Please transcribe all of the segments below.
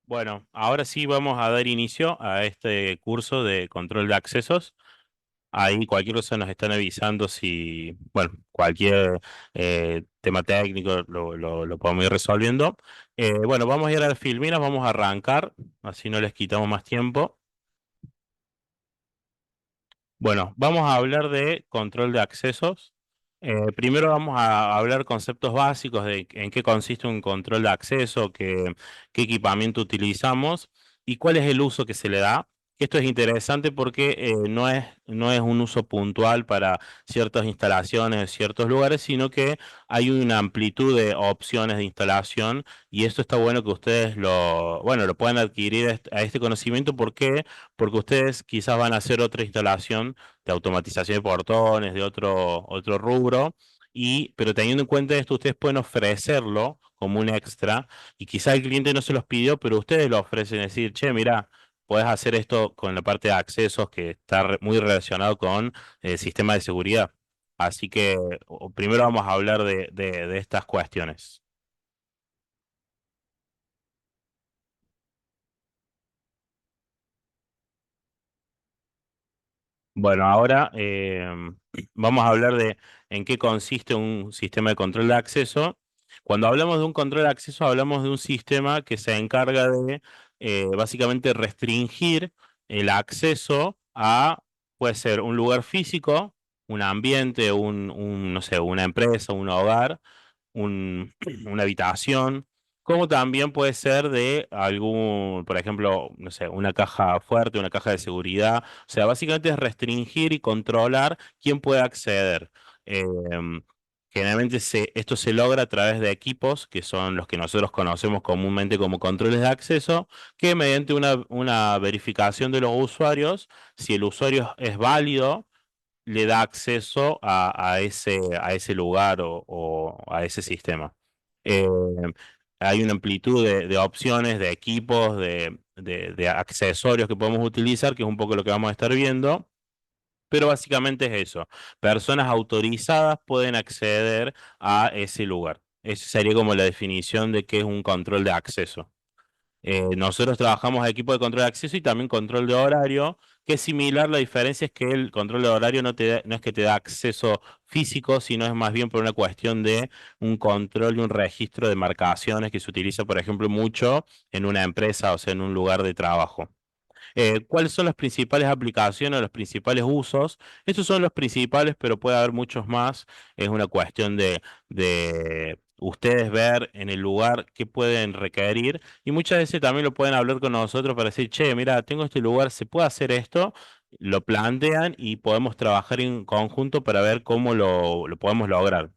Bueno, ahora sí vamos a dar inicio a este curso de control de accesos. Ahí cualquier cosa nos están avisando si, bueno, cualquier tema técnico lo podemos ir resolviendo. Bueno, vamos a ir a las filminas, vamos a arrancar, así no les quitamos más tiempo. Bueno, vamos a hablar de control de accesos. Primero vamos a hablar conceptos básicos de en qué consiste un control de acceso, qué equipamiento utilizamos y cuál es el uso que se le da. Esto es interesante porque no es un uso puntual para ciertas instalaciones, ciertos lugares, sino que hay una amplitud de opciones de instalación y esto está bueno que ustedes bueno, lo puedan adquirir a este conocimiento. ¿Por qué? Porque ustedes quizás van a hacer otra instalación de automatización de portones, de otro rubro, pero teniendo en cuenta esto, ustedes pueden ofrecerlo como un extra, y quizá el cliente no se los pidió, pero ustedes lo ofrecen, decir, che, mira, puedes hacer esto con la parte de accesos que está muy relacionado con el sistema de seguridad. Así que primero vamos a hablar de estas cuestiones. Bueno, ahora vamos a hablar de en qué consiste un sistema de control de acceso. Cuando hablamos de un control de acceso, hablamos de un sistema que se encarga de básicamente restringir el acceso a, puede ser un lugar físico, un ambiente, no sé, una empresa, un hogar, una habitación, como también puede ser de algún, por ejemplo, no sé, una caja fuerte, una caja de seguridad. O sea, básicamente es restringir y controlar quién puede acceder. Generalmente esto se logra a través de equipos, que son los que nosotros conocemos comúnmente como controles de acceso, que mediante una verificación de los usuarios, si el usuario es válido, le da acceso a ese lugar o a ese sistema. Eh, Hay una amplitud de opciones, de equipos, de accesorios que podemos utilizar, que es un poco lo que vamos a estar viendo. Pero básicamente es eso. Personas autorizadas pueden acceder a ese lugar. Esa sería como la definición de qué es un control de acceso. Nosotros trabajamos equipo de control de acceso y también control de horario, que es similar. La diferencia es que el control de horario no es que te da acceso físico, sino es más bien por una cuestión de un control y un registro de marcaciones que se utiliza, por ejemplo, mucho en una empresa, o sea, en un lugar de trabajo. ¿Cuáles son las principales aplicaciones o los principales usos? Estos son los principales, pero puede haber muchos más. Es una cuestión de ustedes ver en el lugar qué pueden requerir, y muchas veces también lo pueden hablar con nosotros para decir, che, mira, tengo este lugar, ¿se puede hacer esto? Lo plantean y podemos trabajar en conjunto para ver cómo lo podemos lograr.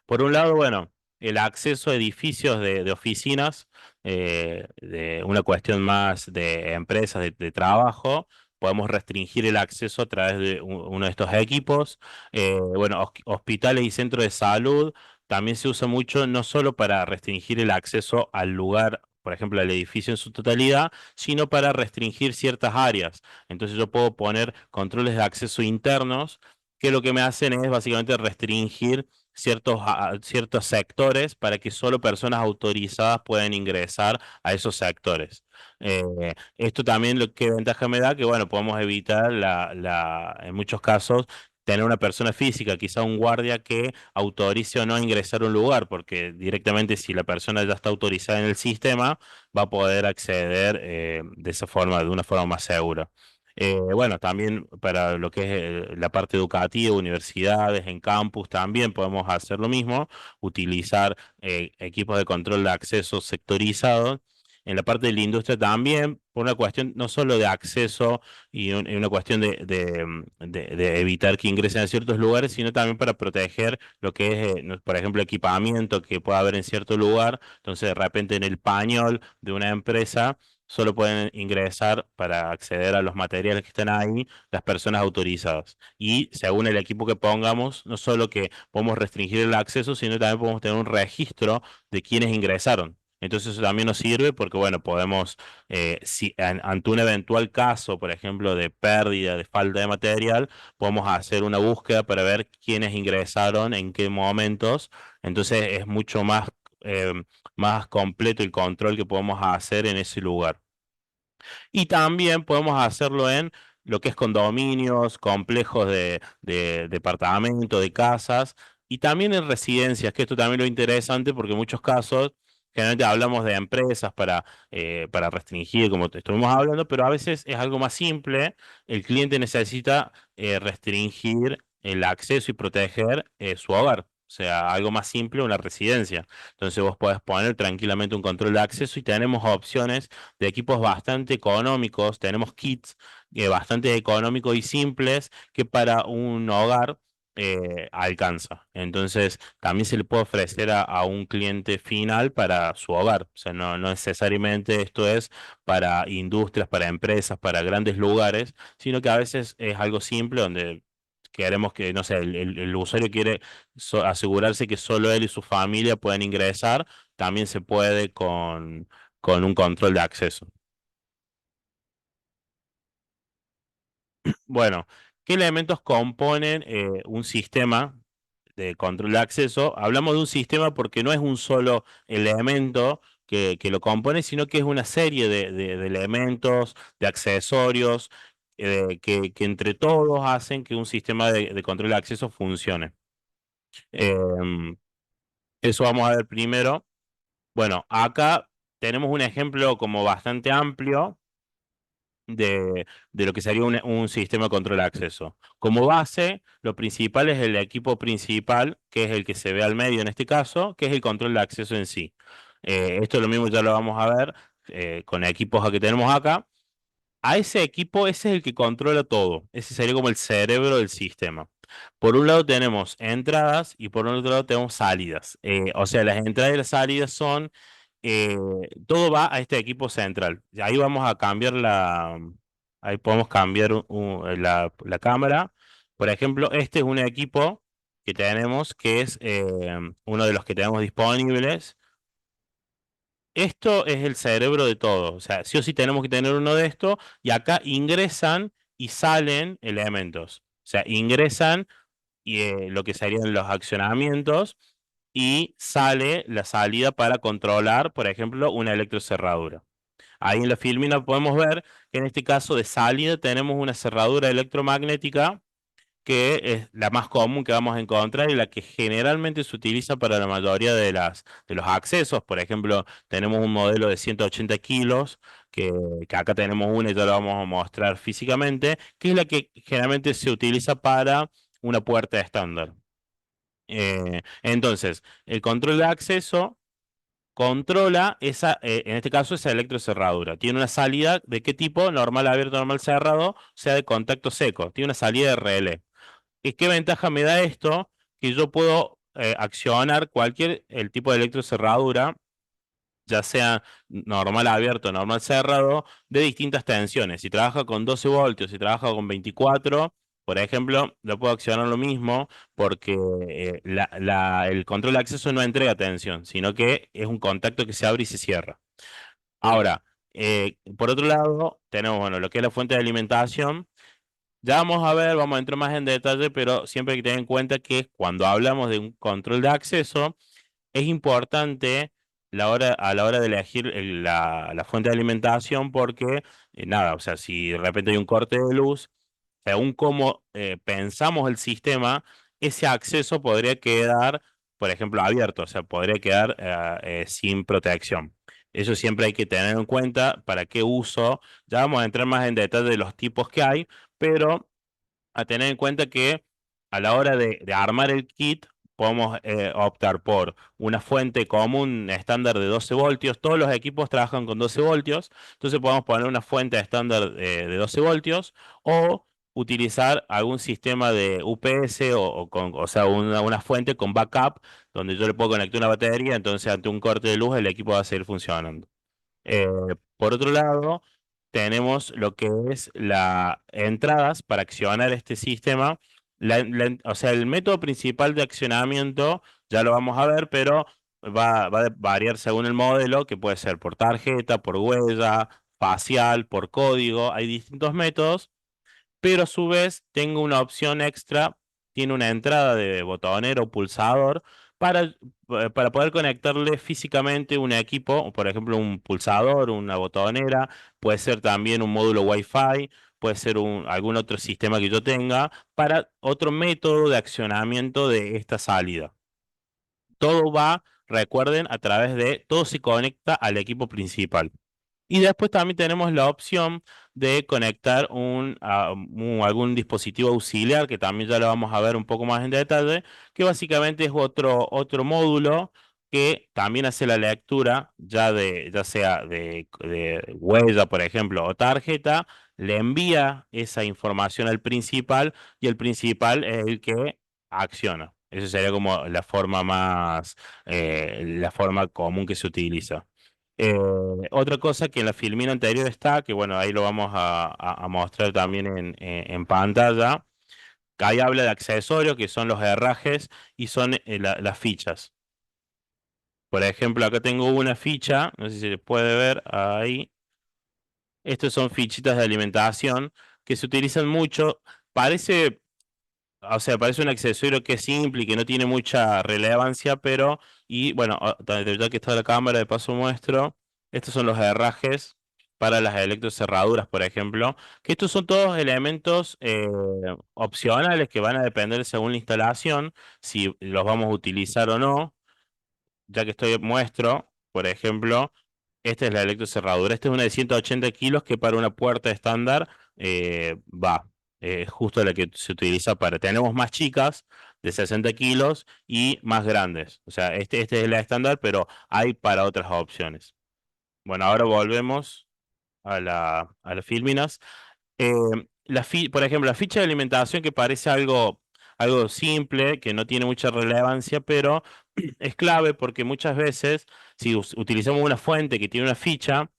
Por un lado, bueno, el acceso a edificios de oficinas, de una cuestión más de empresas, de trabajo, podemos restringir el acceso a través de uno de estos equipos. Bueno, hospitales y centros de salud también se usa mucho, no solo para restringir el acceso al lugar, por ejemplo, al edificio en su totalidad, sino para restringir ciertas áreas. Entonces yo puedo poner controles de acceso internos, que lo que me hacen es básicamente restringir ciertos sectores para que solo personas autorizadas puedan ingresar a esos sectores. Eh, Esto también lo que ventaja me da que, bueno, podemos evitar en muchos casos tener una persona física, quizá un guardia que autorice o no ingresar a un lugar, porque directamente si la persona ya está autorizada en el sistema, va a poder acceder de esa forma, de una forma más segura. Bueno, también para lo que es la parte educativa, universidades, en campus, también podemos hacer lo mismo, utilizar equipos de control de acceso sectorizados. En la parte de la industria también, por una cuestión no solo de acceso y una cuestión de evitar que ingresen a ciertos lugares, sino también para proteger lo que es, por ejemplo, equipamiento que pueda haber en cierto lugar. Entonces, de repente en el pañol de una empresa solo pueden ingresar para acceder a los materiales que están ahí las personas autorizadas. Y según el equipo que pongamos, no solo que podemos restringir el acceso, sino también podemos tener un registro de quienes ingresaron. Entonces eso también nos sirve porque, bueno, podemos, si ante un eventual caso, por ejemplo, de pérdida, de falta de material, podemos hacer una búsqueda para ver quiénes ingresaron, en qué momentos. Entonces es mucho más más completo el control que podemos hacer en ese lugar. Y también podemos hacerlo en lo que es condominios, complejos de departamentos, de casas, y también en residencias, que esto también es lo interesante porque en muchos casos, generalmente hablamos de empresas para restringir, como te estuvimos hablando, pero a veces es algo más simple. El cliente necesita restringir el acceso y proteger su hogar. O sea, algo más simple, una residencia. Entonces vos podés poner tranquilamente un control de acceso y tenemos opciones de equipos bastante económicos, tenemos kits bastante económicos y simples que para un hogar alcanza. Entonces, también se le puede ofrecer a un cliente final para su hogar. O sea, no necesariamente esto es para industrias, para empresas, para grandes lugares, sino que a veces es algo simple donde queremos que, no sé, el usuario quiere asegurarse que solo él y su familia pueden ingresar, también se puede con un control de acceso. Bueno, ¿qué elementos componen un sistema de control de acceso? Hablamos de un sistema porque no es un solo elemento que lo compone, sino que es una serie de elementos, de accesorios, que entre todos hacen que un sistema de control de acceso funcione. Em, Eso vamos a ver primero. Bueno, acá tenemos un ejemplo como bastante amplio de lo que sería un sistema de control de acceso. Como base, lo principal es el equipo principal, que es el que se ve al medio en este caso, que es el control de acceso en sí. Esto lo mismo ya lo vamos a ver con equipos que tenemos acá. A ese equipo, ese es el que controla todo. Ese sería como el cerebro del sistema. Por un lado tenemos entradas y por otro lado tenemos salidas. O sea, las entradas y las salidas son eh, todo va a este equipo central. Y ahí vamos a cambiar ahí podemos cambiar la cámara. Por ejemplo, este es un equipo que tenemos que es uno de los que tenemos disponibles. Esto es el cerebro de todo. O sea, sí o sí tenemos que tener uno de estos y acá ingresan y salen elementos. O sea, ingresan y lo que serían los accionamientos y sale la salida para controlar, por ejemplo, una electrocerradura. Ahí en la filmina podemos ver que en este caso de salida tenemos una cerradura electromagnética que es la más común que vamos a encontrar y la que generalmente se utiliza para la mayoría de los accesos. Por ejemplo, tenemos un modelo de 180 kilos, que acá tenemos una y ya lo vamos a mostrar físicamente, que es la que generalmente se utiliza para una puerta estándar. Entonces, el control de acceso controla en este caso, esa electrocerradura. Tiene una salida de qué tipo, normal abierto, normal cerrado, sea de contacto seco. Tiene una salida de relé. ¿Y qué ventaja me da esto? Que yo puedo accionar el tipo de electrocerradura, ya sea normal abierto, normal cerrado, de distintas tensiones. Si trabaja con 12 voltios, si trabaja con 24, por ejemplo, lo puedo accionar lo mismo porque el control de acceso no entrega tensión, sino que es un contacto que se abre y se cierra. Ahora, por otro lado, tenemos, bueno, lo que es la fuente de alimentación. Ya vamos a ver, vamos a entrar más en detalle, pero siempre hay que tener en cuenta que cuando hablamos de un control de acceso, es importante a la hora de elegir la fuente de alimentación porque, nada, o sea, si de repente hay un corte de luz, según cómo pensamos el sistema, ese acceso podría quedar, por ejemplo, abierto, o sea, podría quedar sin protección. Eso siempre hay que tener en cuenta para qué uso. Ya vamos a entrar más en detalle de los tipos que hay, pero a tener en cuenta que a la hora de armar el kit podemos optar por una fuente común estándar de 12 voltios. Todos los equipos trabajan con 12 voltios, entonces podemos poner una fuente estándar de 12 voltios o utilizar algún sistema de UPS o sea, una fuente con backup donde yo le puedo conectar una batería, entonces ante un corte de luz el equipo va a seguir funcionando. Eh, por otro lado, tenemos lo que es las entradas para accionar este sistema. O sea, el método principal de accionamiento ya lo vamos a ver, pero va a variar según el modelo, que puede ser por tarjeta, por huella, facial, por código. Hay distintos métodos, pero a su vez tengo una opción extra, tiene una entrada de botonero o pulsador para, para poder conectarle físicamente un equipo, por ejemplo, un pulsador, una botonera, puede ser también un módulo Wi-Fi, puede ser algún otro sistema que yo tenga, para otro método de accionamiento de esta salida. Todo va, recuerden, a través de, todo se conecta al equipo principal. Y después también tenemos la opción de conectar algún dispositivo auxiliar, que también ya lo vamos a ver un poco más en detalle, que básicamente es otro módulo que también hace la lectura, ya sea de huella, por ejemplo, o tarjeta, le envía esa información al principal y el principal es el que acciona. Esa sería como la forma común que se utiliza. Eh, Otra cosa que en la filmina anterior está, que bueno, ahí lo vamos a mostrar también en pantalla, que ahí habla de accesorios, que son los herrajes y son las fichas. Por ejemplo, acá tengo una ficha, no sé si se puede ver ahí. Estos son fichitas de alimentación que se utilizan mucho. Parece O sea, parece un accesorio que es simple y que no tiene mucha relevancia, pero, y bueno, ya que está la cámara, de paso muestro, estos son los herrajes para las electrocerraduras, por ejemplo, que estos son todos elementos opcionales que van a depender según la instalación, si los vamos a utilizar o no. Ya que muestro, por ejemplo, esta es la electrocerradura. Esta es una de 180 kilos que para una puerta estándar va. Justo la que se utiliza para. Tenemos más chicas de 60 kilos y más grandes. O sea, este es la estándar, pero hay para otras opciones. Bueno, ahora volvemos a las Filminas. Eh, por ejemplo, la ficha de alimentación que parece algo simple, que no tiene mucha relevancia, pero es clave porque muchas veces, si utilizamos una fuente que tiene una ficha,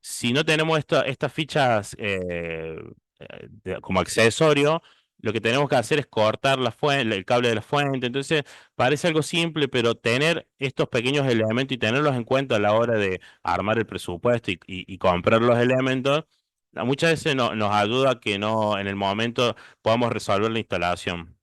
si no tenemos estas fichas como accesorio, lo que tenemos que hacer es cortar la fuente, el cable de la fuente. Entonces, parece algo simple, pero tener estos pequeños elementos y tenerlos en cuenta a la hora de armar el presupuesto y comprar los elementos, muchas veces nos ayuda a que no, en el momento podamos resolver la instalación.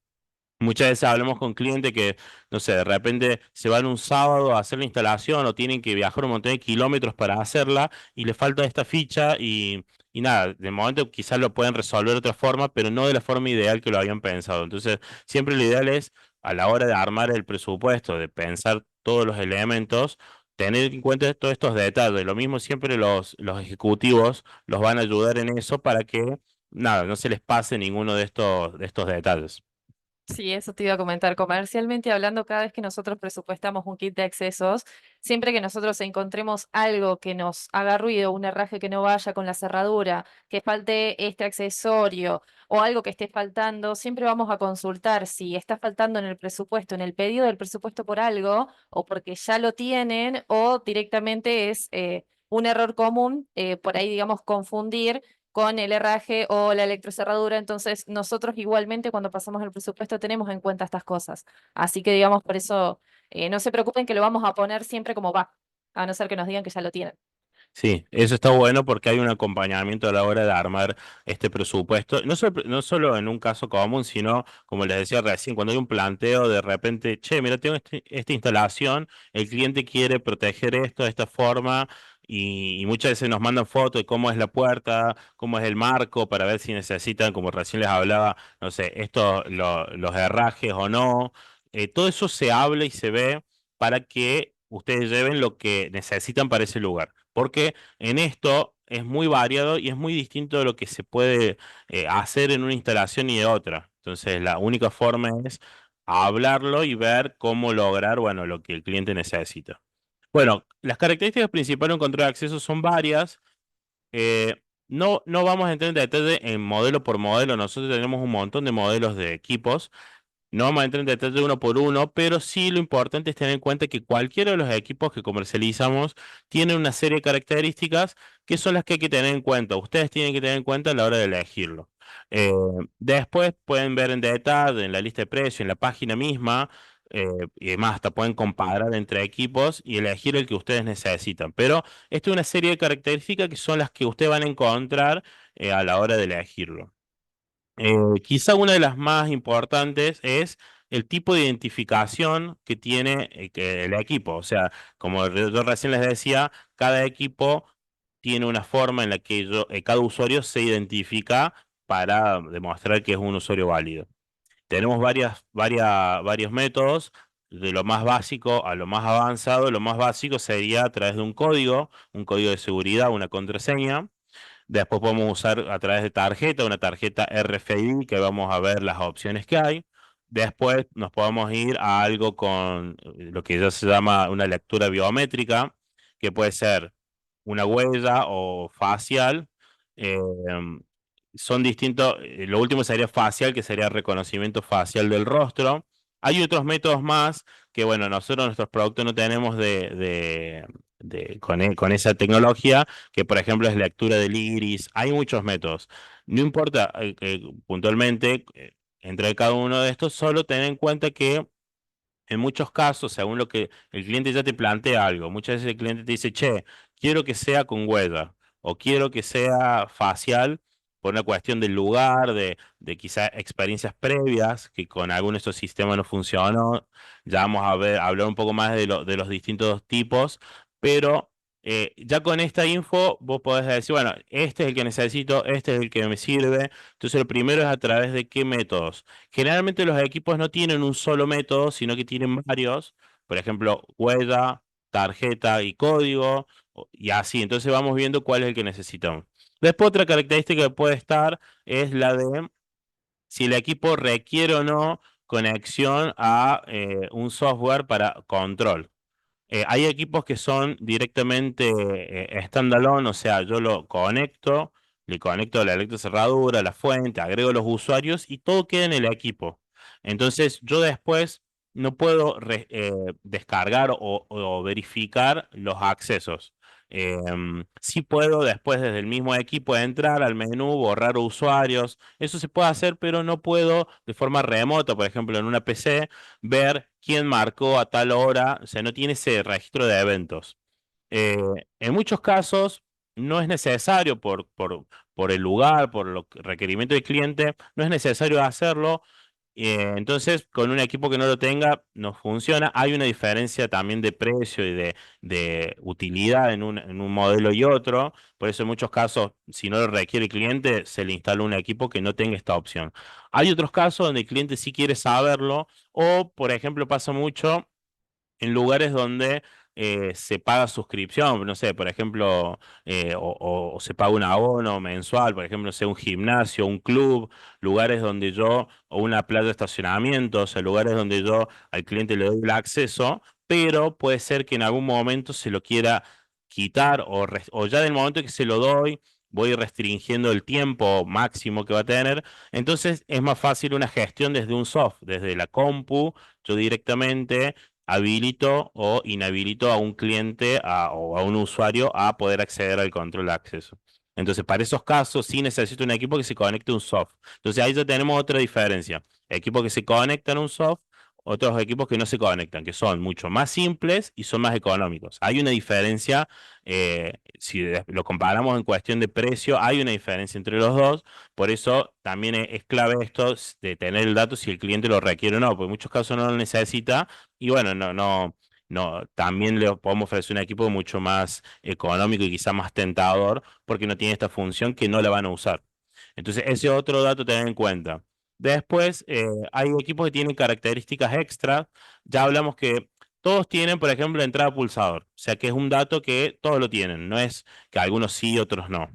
Muchas veces hablamos con clientes que, no sé, de repente se van un sábado a hacer la instalación o tienen que viajar un montón de kilómetros para hacerla y les falta esta ficha y nada, de momento quizás lo pueden resolver de otra forma, pero no de la forma ideal que lo habían pensado. Entonces, siempre lo ideal es, a la hora de armar el presupuesto, de pensar todos los elementos, tener en cuenta todos estos detalles. Lo mismo siempre los ejecutivos los van a ayudar en eso para que, nada, no se les pase ninguno de estos detalles. Sí, eso te iba a comentar. Comercialmente hablando, cada vez que nosotros presupuestamos un kit de accesos, siempre que nosotros encontremos algo que nos haga ruido, un herraje que no vaya con la cerradura, que falte este accesorio o algo que esté faltando, siempre vamos a consultar si está faltando en el presupuesto, en el pedido del presupuesto por algo o porque ya lo tienen o directamente es un error común, por ahí digamos confundir con el herraje o la electrocerradura. Entonces, nosotros igualmente cuando pasamos el presupuesto tenemos en cuenta estas cosas. Así que, digamos, por eso no se preocupen que lo vamos a poner siempre como va, a no ser que nos digan que ya lo tienen. Sí, eso está bueno porque hay un acompañamiento a la hora de armar este presupuesto, no solo en un caso común, sino, como les decía recién, cuando hay un planteo de repente, che, mira, tengo esta instalación, el cliente quiere proteger esto de esta forma y muchas veces nos mandan fotos de cómo es la puerta, cómo es el marco, para ver si necesitan, como recién les hablaba, no sé, los herrajes o no. Todo eso se habla y se ve para que ustedes lleven lo que necesitan para ese lugar porque en esto es muy variado y es muy distinto de lo que se puede hacer en una instalación y de otra. Entonces, la única forma es hablarlo y ver cómo lograr, bueno, lo que el cliente necesita. Bueno, las características principales de un control de acceso son varias. No vamos a entrar en detalle en modelo por modelo. Nosotros tenemos un montón de modelos de equipos. No vamos a entrar en detalle uno por uno, pero sí lo importante es tener en cuenta que cualquiera de los equipos que comercializamos tiene una serie de características que son las que hay que tener en cuenta. Ustedes tienen que tener en cuenta a la hora de elegirlo. Eh, Después pueden ver en detalle en la lista de precios, en la página misma, y demás, hasta pueden comparar entre equipos y elegir el que ustedes necesitan. Pero esta es una serie de características que son las que ustedes van a encontrar a la hora de elegirlo. Quizá una de las más importantes es el tipo de identificación que tiene que el equipo. O sea, como yo recién les decía, cada equipo tiene una forma en la que cada usuario se identifica para demostrar que es un usuario válido. Tenemos varios métodos, de lo más básico a lo más avanzado. Lo más básico sería a través de un código de seguridad, una contraseña. Después podemos usar a través de tarjeta, una tarjeta RFID, que vamos a ver las opciones que hay. Después nos podemos ir a algo con lo que ya se llama una lectura biométrica, que puede ser una huella o facial. Eh, Son distintos. Lo último sería facial, que sería reconocimiento facial del rostro. Hay otros métodos más que, bueno, nosotros nuestros productos no tenemos con esa tecnología, que por ejemplo es lectura del iris. Hay muchos métodos. No importa puntualmente entre cada uno de estos, solo ten en cuenta que en muchos casos, según lo que el cliente ya te plantea algo, muchas veces el cliente te dice, che, quiero que sea con huella o quiero que sea facial por una cuestión del lugar, de quizás experiencias previas que con alguno de estos sistemas no funcionó. Ya vamos a ver, a hablar un poco más de los distintos tipos, pero ya con esta info vos podés decir, bueno, este es el que necesito, este es el que me sirve. Entonces, lo primero es a través de qué métodos. Generalmente los equipos no tienen un solo método, sino que tienen varios, por ejemplo, huella, tarjeta y código, y así. Entonces vamos viendo cuál es el que necesitamos. Después, otra característica que puede estar es la de si el equipo requiere o no conexión a un software para control. Hay equipos que son directamente standalone, o sea, yo lo conecto, le conecto la electrocerradura, la fuente, agrego los usuarios y todo queda en el equipo. Entonces, yo después no puedo descargar o verificar los accesos. Sí puedo después desde el mismo equipo entrar al menú, borrar usuarios. Eso se puede hacer, pero no puedo de forma remota, por ejemplo, en una PC ver quién marcó a tal hora, o sea, no tiene ese registro de eventos. Eh, en muchos casos no es necesario por el lugar, por los requerimientos del cliente, no es necesario hacerlo. Entonces, con un equipo que no lo tenga, no funciona. Hay una diferencia también de precio y de utilidad en un modelo y otro. Por eso, en muchos casos, si no lo requiere el cliente, se le instala un equipo que no tenga esta opción. Hay otros casos donde el cliente sí quiere saberlo, o, por ejemplo, pasa mucho en lugares donde se paga suscripción, no sé, por ejemplo, o se paga un abono mensual, por ejemplo, sea un gimnasio, un club, lugares donde yo, o una playa de estacionamiento, o sea, lugares donde yo al cliente le doy el acceso, pero puede ser que en algún momento se lo quiera quitar o ya del momento que se lo doy. Voy restringiendo el tiempo máximo que va a tener. Entonces es más fácil una gestión desde un soft, desde la compu, yo directamente habilito o inhabilito a un cliente o a un usuario a poder acceder al control de acceso. Entonces, para esos casos, sí necesito un equipo que se conecte a un soft. Entonces, ahí ya tenemos otra diferencia. Equipos que se conectan a un soft, otros equipos que no se conectan, que son mucho más simples y son más económicos. Hay una diferencia, si lo comparamos en cuestión de precio, hay una diferencia entre los dos. Por eso también es clave esto de tener el dato si el cliente lo requiere o no, porque en muchos casos no lo necesita y bueno, no, también le podemos ofrecer un equipo mucho más económico y quizá más tentador porque no tiene esta función que no la van a usar. Entonces, ese otro dato a tener en cuenta. Después, hay equipos que tienen características extras. Ya hablamos que todos tienen, por ejemplo, entrada pulsador. O sea, que es un dato que todos lo tienen. No es que algunos sí, otros no.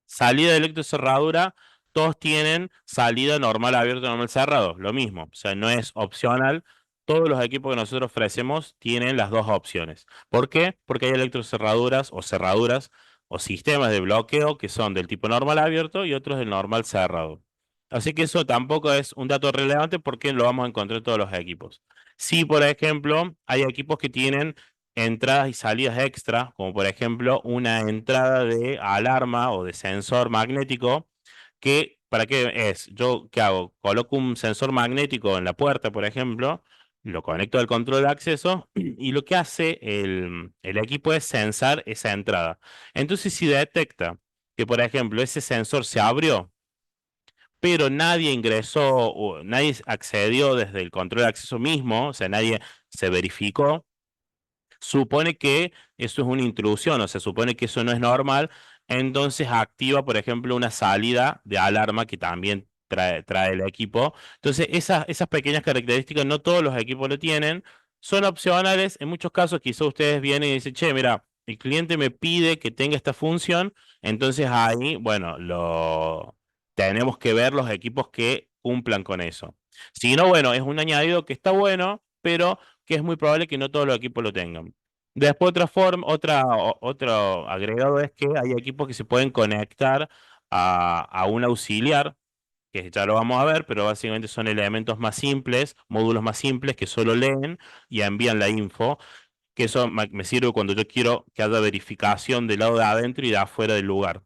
Salida de electrocerradura, todos tienen salida normal abierto, normal cerrado, lo mismo, o sea, no es opcional. Todos los equipos que nosotros ofrecemos tienen las dos opciones. ¿Por qué? Porque hay electrocerraduras o cerraduras o sistemas de bloqueo que son del tipo normal abierto y otros del normal cerrado. Así que eso tampoco es un dato relevante porque lo vamos a encontrar en todos los equipos. Sí, por ejemplo, hay equipos que tienen entradas y salidas extra, como por ejemplo una entrada de alarma o de sensor magnético, que ¿para qué es? Yo, ¿qué hago? Coloco un sensor magnético en la puerta, por ejemplo, lo conecto al control de acceso y lo que hace el equipo es sensar esa entrada. Entonces, si detecta que, por ejemplo, ese sensor se abrió, pero nadie ingresó, o nadie accedió desde el control de acceso mismo, o sea, nadie se verificó, supone que eso es una intrusión, o sea, supone que eso no es normal, entonces activa, por ejemplo, una salida de alarma que también trae el equipo. Entonces, esas pequeñas características no todos los equipos lo tienen, son opcionales. En muchos casos, quizá ustedes vienen y dicen, che, mira, el cliente me pide que tenga esta función, entonces ahí, bueno, tenemos que ver los equipos que cumplan con eso. Si no, bueno, es un añadido que está bueno, pero que es muy probable que no todos los equipos lo tengan. Después otra forma, otro agregado es que hay equipos que se pueden conectar a un auxiliar, que ya lo vamos a ver, pero básicamente son elementos más simples, módulos más simples que solo leen y envían la info, que eso me sirve cuando yo quiero que haya verificación del lado de adentro y de afuera del lugar.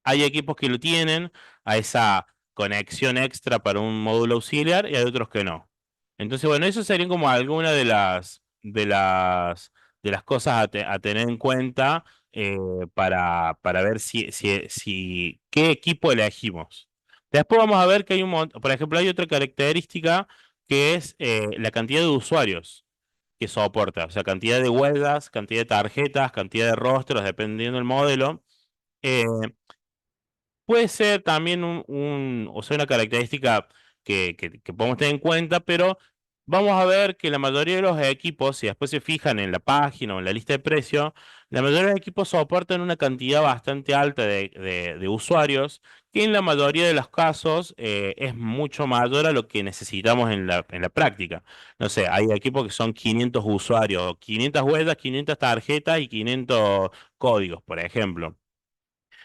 Hay equipos que lo tienen a esa conexión extra para un módulo auxiliar y hay otros que no. Entonces, bueno, eso serían como algunas de las cosas a tener en cuenta para ver qué equipo elegimos. Después vamos a ver que hay por ejemplo, hay otra característica que es la cantidad de usuarios que soporta, o sea, cantidad de huelgas, cantidad de tarjetas, cantidad de rostros, dependiendo del modelo. Eh, Puede ser también o sea, una característica que podemos tener en cuenta, pero vamos a ver que la mayoría de los equipos, si después se fijan en la página o en la lista de precios, la mayoría de los equipos soportan una cantidad bastante alta de usuarios, que en la mayoría de los casos es mucho mayor a lo que necesitamos en la práctica. No sé, hay equipos que son 500 usuarios, 500 huellas, 500 tarjetas y 500 códigos, por ejemplo.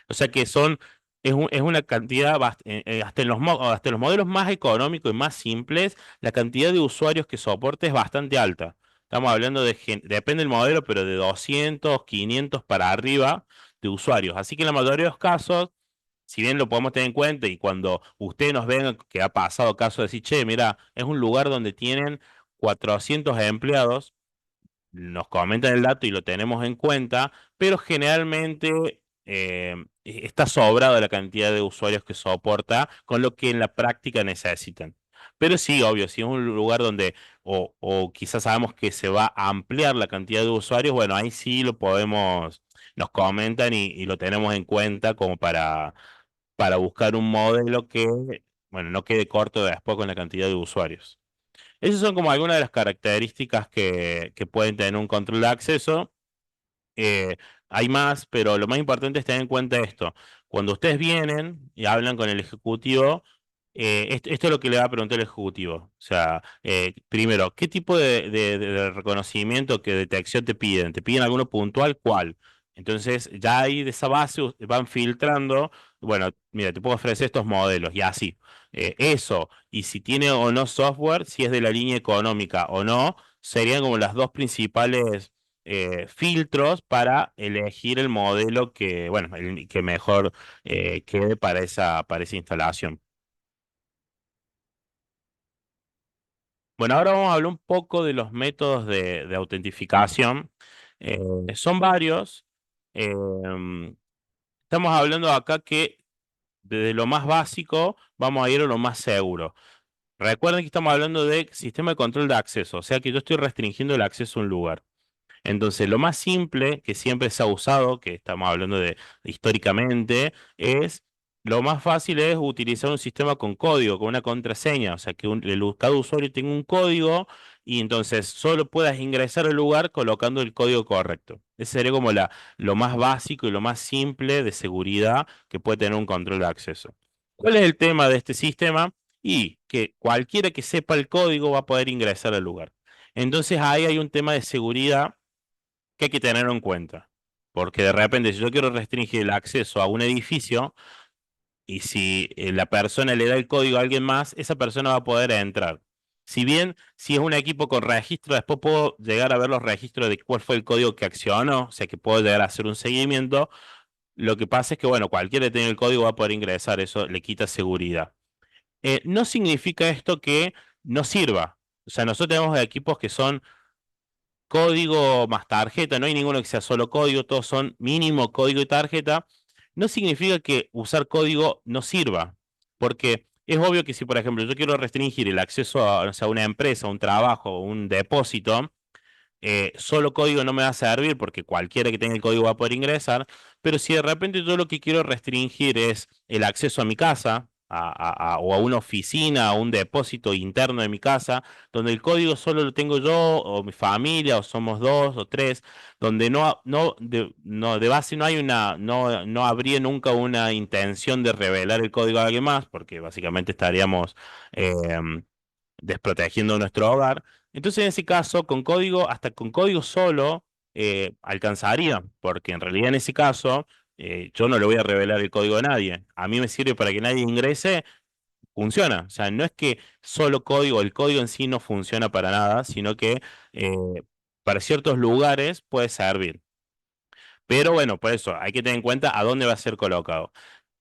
O sea que es una cantidad, hasta en los modelos más económicos y más simples, la cantidad de usuarios que soporta es bastante alta. Estamos hablando depende del modelo, pero de 200, 500 para arriba de usuarios. Así que en la mayoría de los casos, si bien lo podemos tener en cuenta y cuando ustedes nos ven que ha pasado caso de decir, che, mira, es un lugar donde tienen 400 empleados, nos comentan el dato y lo tenemos en cuenta, pero generalmente está sobrado la cantidad de usuarios que soporta con lo que en la práctica necesitan. Pero sí, obvio, si es un lugar donde, o quizás sabemos que se va a ampliar la cantidad de usuarios, bueno, ahí sí nos comentan y lo tenemos en cuenta como para buscar un modelo que, bueno, no quede corto después con la cantidad de usuarios. Esas son como algunas de las características que pueden tener un control de acceso. Eh, Hay más, pero lo más importante es tener en cuenta esto. Cuando ustedes vienen y hablan con el ejecutivo, esto es lo que le va a preguntar el ejecutivo. O sea, primero, ¿qué tipo de reconocimiento, que detección te piden? ¿Te piden alguno puntual? ¿Cuál? Entonces, ya ahí de esa base van filtrando. Bueno, mira, te puedo ofrecer estos modelos y así. Eso, y si tiene o no software, si es de la línea económica o no, serían como las dos principales filtros para elegir el modelo que, bueno, que mejor quede para esa instalación. Bueno, ahora vamos a hablar un poco de los métodos de autentificación. Eh, Son varios. Estamos hablando acá que desde lo más básico vamos a ir a lo más seguro. Recuerden que estamos hablando de sistema de control de acceso, o sea que yo estoy restringiendo el acceso a un lugar. Entonces, lo más simple que siempre se ha usado, que estamos hablando de históricamente, lo más fácil es utilizar un sistema con código, con una contraseña, o sea, que cada usuario tenga un código y entonces solo puedas ingresar al lugar colocando el código correcto. Ese sería como lo más básico y lo más simple de seguridad que puede tener un control de acceso. ¿Cuál es el tema de este sistema? Y que cualquiera que sepa el código va a poder ingresar al lugar. Entonces ahí hay un tema de seguridad que hay que tenerlo en cuenta. Porque de repente, si yo quiero restringir el acceso a un edificio y si la persona le da el código a alguien más, esa persona va a poder entrar. Si bien, si es un equipo con registro, después puedo llegar a ver los registros de cuál fue el código que accionó, o sea que puedo llegar a hacer un seguimiento. Lo que pasa es que, bueno, cualquiera que tenga el código va a poder ingresar, eso le quita seguridad. No significa esto que no sirva. O sea, nosotros tenemos equipos que son código más tarjeta, no hay ninguno que sea solo código, todos son mínimo código y tarjeta, no significa que usar código no sirva, Porque es obvio que si, por ejemplo, yo quiero restringir el acceso a, o sea, una empresa, un trabajo, un depósito, solo código no me va a servir porque cualquiera que tenga el código va a poder ingresar, pero si de repente yo lo que quiero restringir es el acceso a mi casa, o a una oficina, a un depósito interno de mi casa, donde el código solo lo tengo yo o mi familia, o somos dos o tres, donde no, de base no hay no habría nunca una intención de revelar el código a alguien más, porque básicamente estaríamos desprotegiendo nuestro hogar. Entonces, en ese caso, con código, hasta con código solo, alcanzaría, porque en realidad en ese caso, yo no le voy a revelar el código a nadie. A mí me sirve para que nadie ingrese, funciona. O sea, no es que solo código, el código en sí no funciona para nada, sino que eh, para ciertos lugares puede servir. Pero bueno, por eso hay que tener en cuenta a dónde va a ser colocado.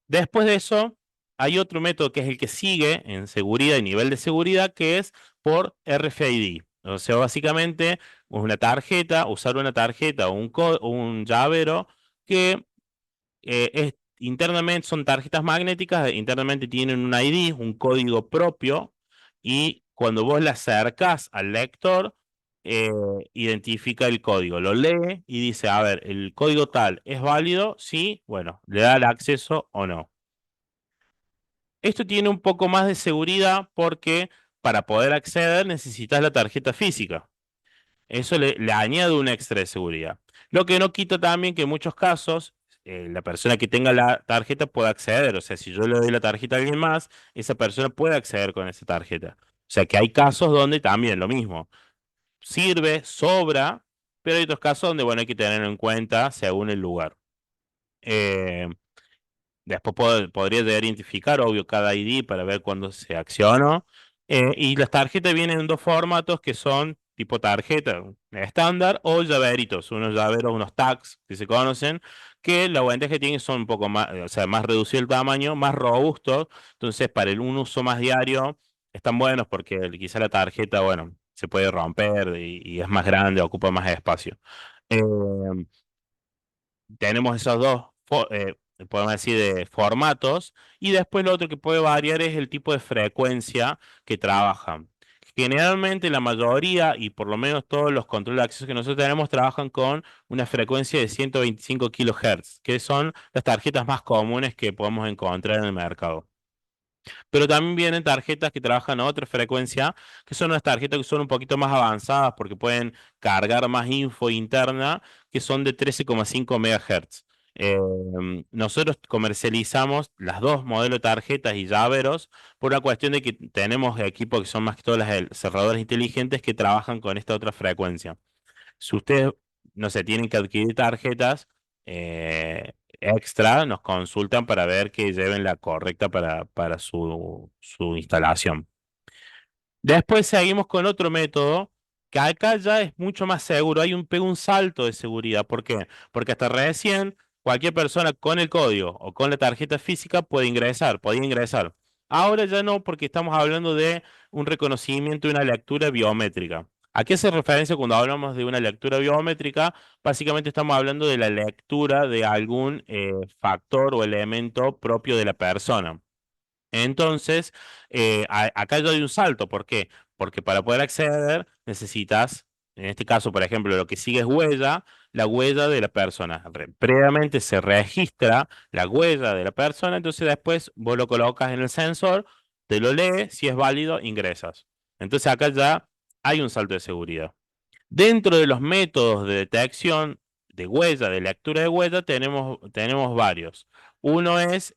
Después de eso, hay otro método que es el que sigue en seguridad y nivel de seguridad, que es por RFID. O sea, básicamente una tarjeta, usar una tarjeta o un llavero que internamente son tarjetas magnéticas, internamente tienen un ID, un código propio, y cuando vos le acercás al lector, eh, identifica el código, lo lee y dice, a ver, el código tal es válido, sí, bueno, le da el acceso o no. Esto tiene un poco más de seguridad porque para poder acceder necesitas la tarjeta física. Eso le añade un extra de seguridad. Lo que no quita también que en muchos casos la persona que tenga la tarjeta pueda acceder. O sea, si yo le doy la tarjeta a alguien más, esa persona puede acceder con esa tarjeta. O sea, que hay casos donde también lo mismo. Sirve, sobra, pero hay otros casos donde, bueno, hay que tenerlo en cuenta según el lugar. Eh, Después podría llegar a identificar, obvio, cada ID para ver cuándo se accionó. Y las tarjetas vienen en dos formatos que son tipo tarjeta estándar o llaveritos, unos llaveros, unos tags que se conocen, que la ventaja que tienen son un poco más, o sea, más reducido el tamaño, más robustos. Entonces, para un uso más diario, están buenos porque quizá la tarjeta, bueno, se puede romper y es más grande, ocupa más espacio. Eh, Tenemos esos dos, podemos decir, de formatos, y después lo otro que puede variar es el tipo de frecuencia que trabajan. Generalmente la mayoría, y por lo menos todos los controles de acceso que nosotros tenemos, trabajan con una frecuencia de 125 kilohertz, que son las tarjetas más comunes que podemos encontrar en el mercado. Pero también vienen tarjetas que trabajan a otra frecuencia, que son unas tarjetas que son un poquito más avanzadas porque pueden cargar más info interna, que son de 13,5 MHz. Nosotros comercializamos las dos modelos de tarjetas y llaveros por una cuestión de que tenemos equipos que son más que todos cerradores inteligentes que trabajan con esta otra frecuencia. Si ustedes, no sé, tienen que adquirir tarjetas extra, nos consultan para ver que lleven la correcta para su instalación. Después seguimos con otro método que acá ya es mucho más seguro. Pega un salto de seguridad. ¿Por qué? Porque hasta recién cualquier persona con el código o con la tarjeta física podía ingresar. Ahora ya no, porque estamos hablando de un reconocimiento y una lectura biométrica. ¿A qué hace referencia cuando hablamos de una lectura biométrica? Básicamente estamos hablando de la lectura de algún factor o elemento propio de la persona. Entonces, acá ya hay un salto. ¿Por qué? Porque para poder acceder necesitas, en este caso, por ejemplo, lo que sigue es huella, la huella de la persona. Previamente se registra la huella de la persona, entonces después vos lo colocas en el sensor, te lo lee, si es válido, ingresas. Entonces acá ya hay un salto de seguridad. Dentro de los métodos de detección de huella, de lectura de huella, tenemos varios. Uno es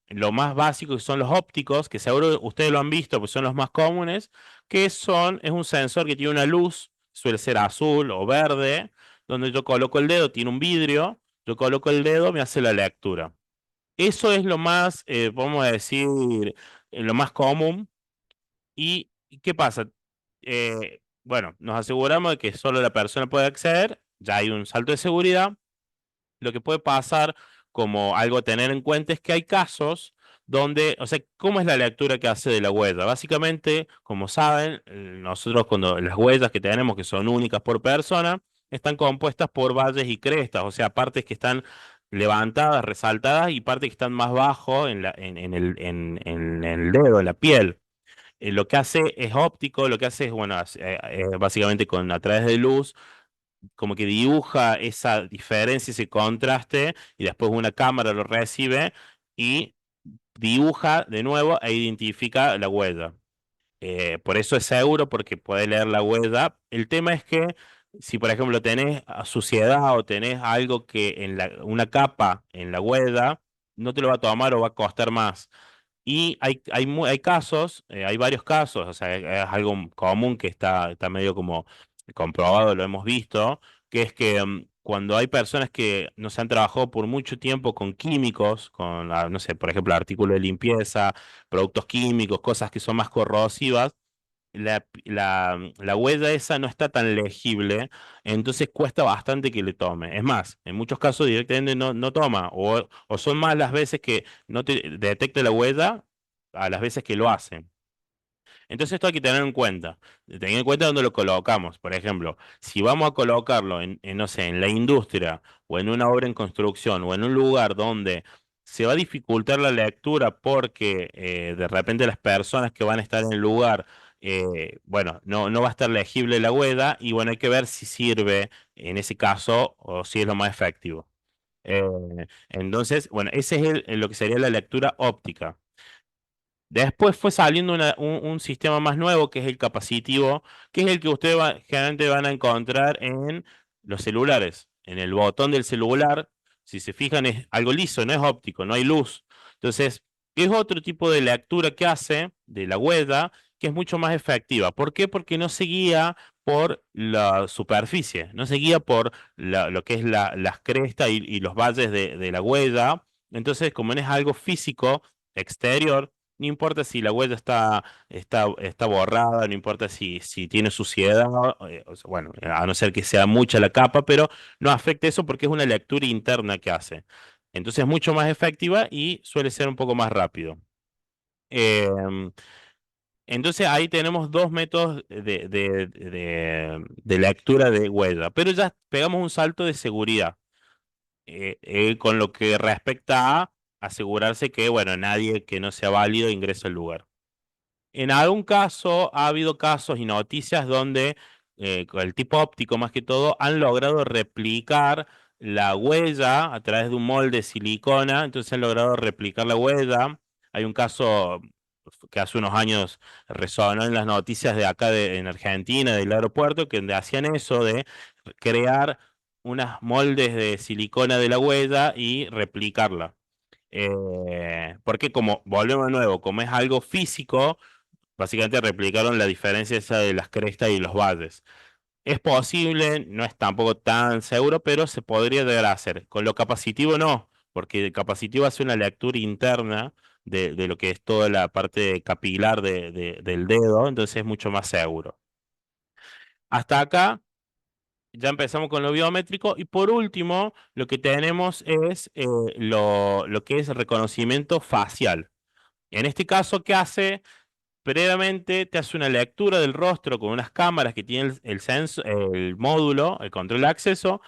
lo más básico, que son los ópticos, que seguro ustedes lo han visto, pues son los más comunes, es un sensor que tiene una luz, suele ser azul o verde, donde yo coloco el dedo, tiene un vidrio, yo coloco el dedo, me hace la lectura. Eso es lo más, vamos a decir, lo más común. ¿Y qué pasa? Bueno, nos aseguramos de que solo la persona puede acceder, ya hay un salto de seguridad. Lo que puede pasar como algo a tener en cuenta es que hay casos donde, o sea, ¿cómo es la lectura que hace de la huella? Básicamente, como saben, nosotros cuando las huellas que tenemos, que son únicas por persona, están compuestas por valles y crestas, o sea, partes que están levantadas, resaltadas y partes que están más bajo en el dedo, en la piel. Lo que hace es óptico, lo que hace es, bueno, básicamente a través de luz, como que dibuja esa diferencia, ese contraste, y después una cámara lo recibe y dibuja de nuevo e identifica la huella. Por eso es seguro, porque puede leer la huella. El tema es que si, por ejemplo, tenés suciedad o tenés algo que una capa en la huella, no te lo va a tomar o va a costar más. Y hay casos, hay varios casos, o sea, es algo común que está medio como comprobado, lo hemos visto, que es que cuando hay personas que no se han trabajado por mucho tiempo con químicos, no sé, por ejemplo, artículos de limpieza, productos químicos, cosas que son más corrosivas, la huella esa no está tan legible, entonces cuesta bastante que le tome. Es más, en muchos casos directamente no toma, o son más las veces que no te detecta la huella a las veces que lo hacen. Entonces esto hay que tener en cuenta. Tener en cuenta dónde lo colocamos. Por ejemplo, si vamos a colocarlo no sé, en la industria o en una obra en construcción o en un lugar donde se va a dificultar la lectura porque de repente las personas que van a estar en el lugar, bueno, no va a estar legible la huella y bueno, hay que ver si sirve en ese caso o si es lo más efectivo. Eh, entonces, bueno, ese es lo que sería la lectura óptica. Después fue saliendo un sistema más nuevo que es el capacitivo, que es el que ustedes generalmente van a encontrar en los celulares. En el botón del celular, si se fijan, es algo liso, no es óptico, no hay luz. Entonces, es otro tipo de lectura que hace de la huella que es mucho más efectiva. ¿Por qué? Porque no se guía por la superficie, no se guía por lo que es las crestas y los valles de la huella. Entonces, como no es algo físico, exterior, no importa si la huella está borrada, no importa si tiene suciedad, o sea, bueno, a no ser que sea mucha la capa, pero no afecta eso porque es una lectura interna que hace. Entonces es mucho más efectiva y suele ser un poco más rápido. Em, entonces ahí tenemos dos métodos de lectura de huella, pero ya pegamos un salto de seguridad con lo que respecta a asegurarse que, bueno, nadie que no sea válido ingrese al lugar. En algún caso, ha habido casos y noticias donde, con el tipo óptico más que todo, han logrado replicar la huella a través de un molde de silicona, entonces han logrado replicar la huella. Hay un caso que hace unos años resonó en las noticias de acá en Argentina, del aeropuerto, que donde hacían eso de crear unas moldes de silicona de la huella y replicarla. Porque como, volvemos de nuevo, como es algo físico, básicamente replicaron la diferencia esa de las crestas y los valles. Es posible, no es tampoco tan seguro, pero se podría llegar a hacer. Con lo capacitivo no, porque el capacitivo hace una lectura interna de lo que es toda la parte capilar del dedo, entonces es mucho más seguro. Hasta acá ya empezamos con lo biométrico y por último lo que tenemos es lo que es reconocimiento facial. En este caso, ¿qué hace? Previamente te hace una lectura del rostro con unas cámaras que tienen el módulo, el control de acceso,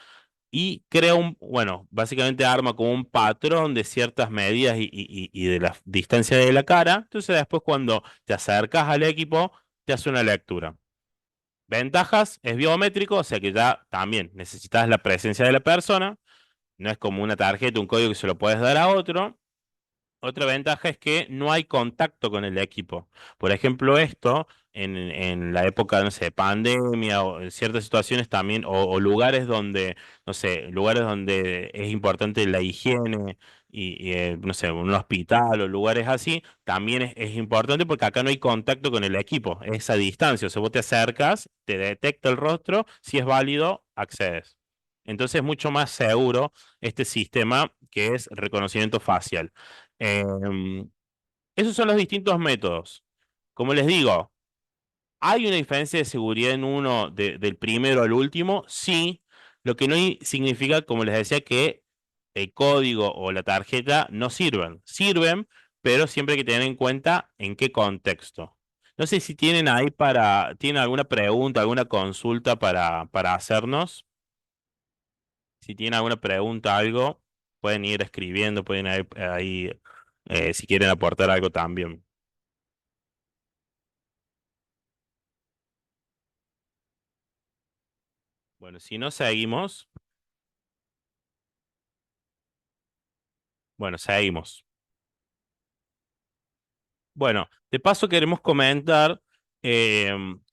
y crea bueno, básicamente arma como un patrón de ciertas medidas y de la distancia de la cara. Entonces después cuando te acercas al equipo, te hace una lectura. Ventajas, es biométrico, o sea que ya también necesitas la presencia de la persona. No es como una tarjeta, un código que se lo puedes dar a otro. Otra ventaja es que no hay contacto con el equipo. Por ejemplo, esto en la época, no sé, de pandemia o en ciertas situaciones también, o lugares donde, no sé, lugares donde es importante la higiene no sé, un hospital o lugares así, también es importante porque acá no hay contacto con el equipo, es a distancia. O sea, vos te acercas, te detecta el rostro, si es válido, accedes. Entonces es mucho más seguro este sistema que es reconocimiento facial. Em, Esos son los distintos métodos. Como les digo, ¿hay una diferencia de seguridad en uno del primero al último? Sí, lo que no significa, como les decía, que el código o la tarjeta no sirven. Sirven, pero siempre hay que tener en cuenta en qué contexto. No sé si tienen ahí tienen alguna pregunta, alguna consulta para hacernos. Si tienen alguna pregunta, algo. pueden ir escribiendo, pueden ir ahí si quieren aportar algo también. Bueno, si no seguimos, bueno, seguimos. Bueno, de paso queremos comentar,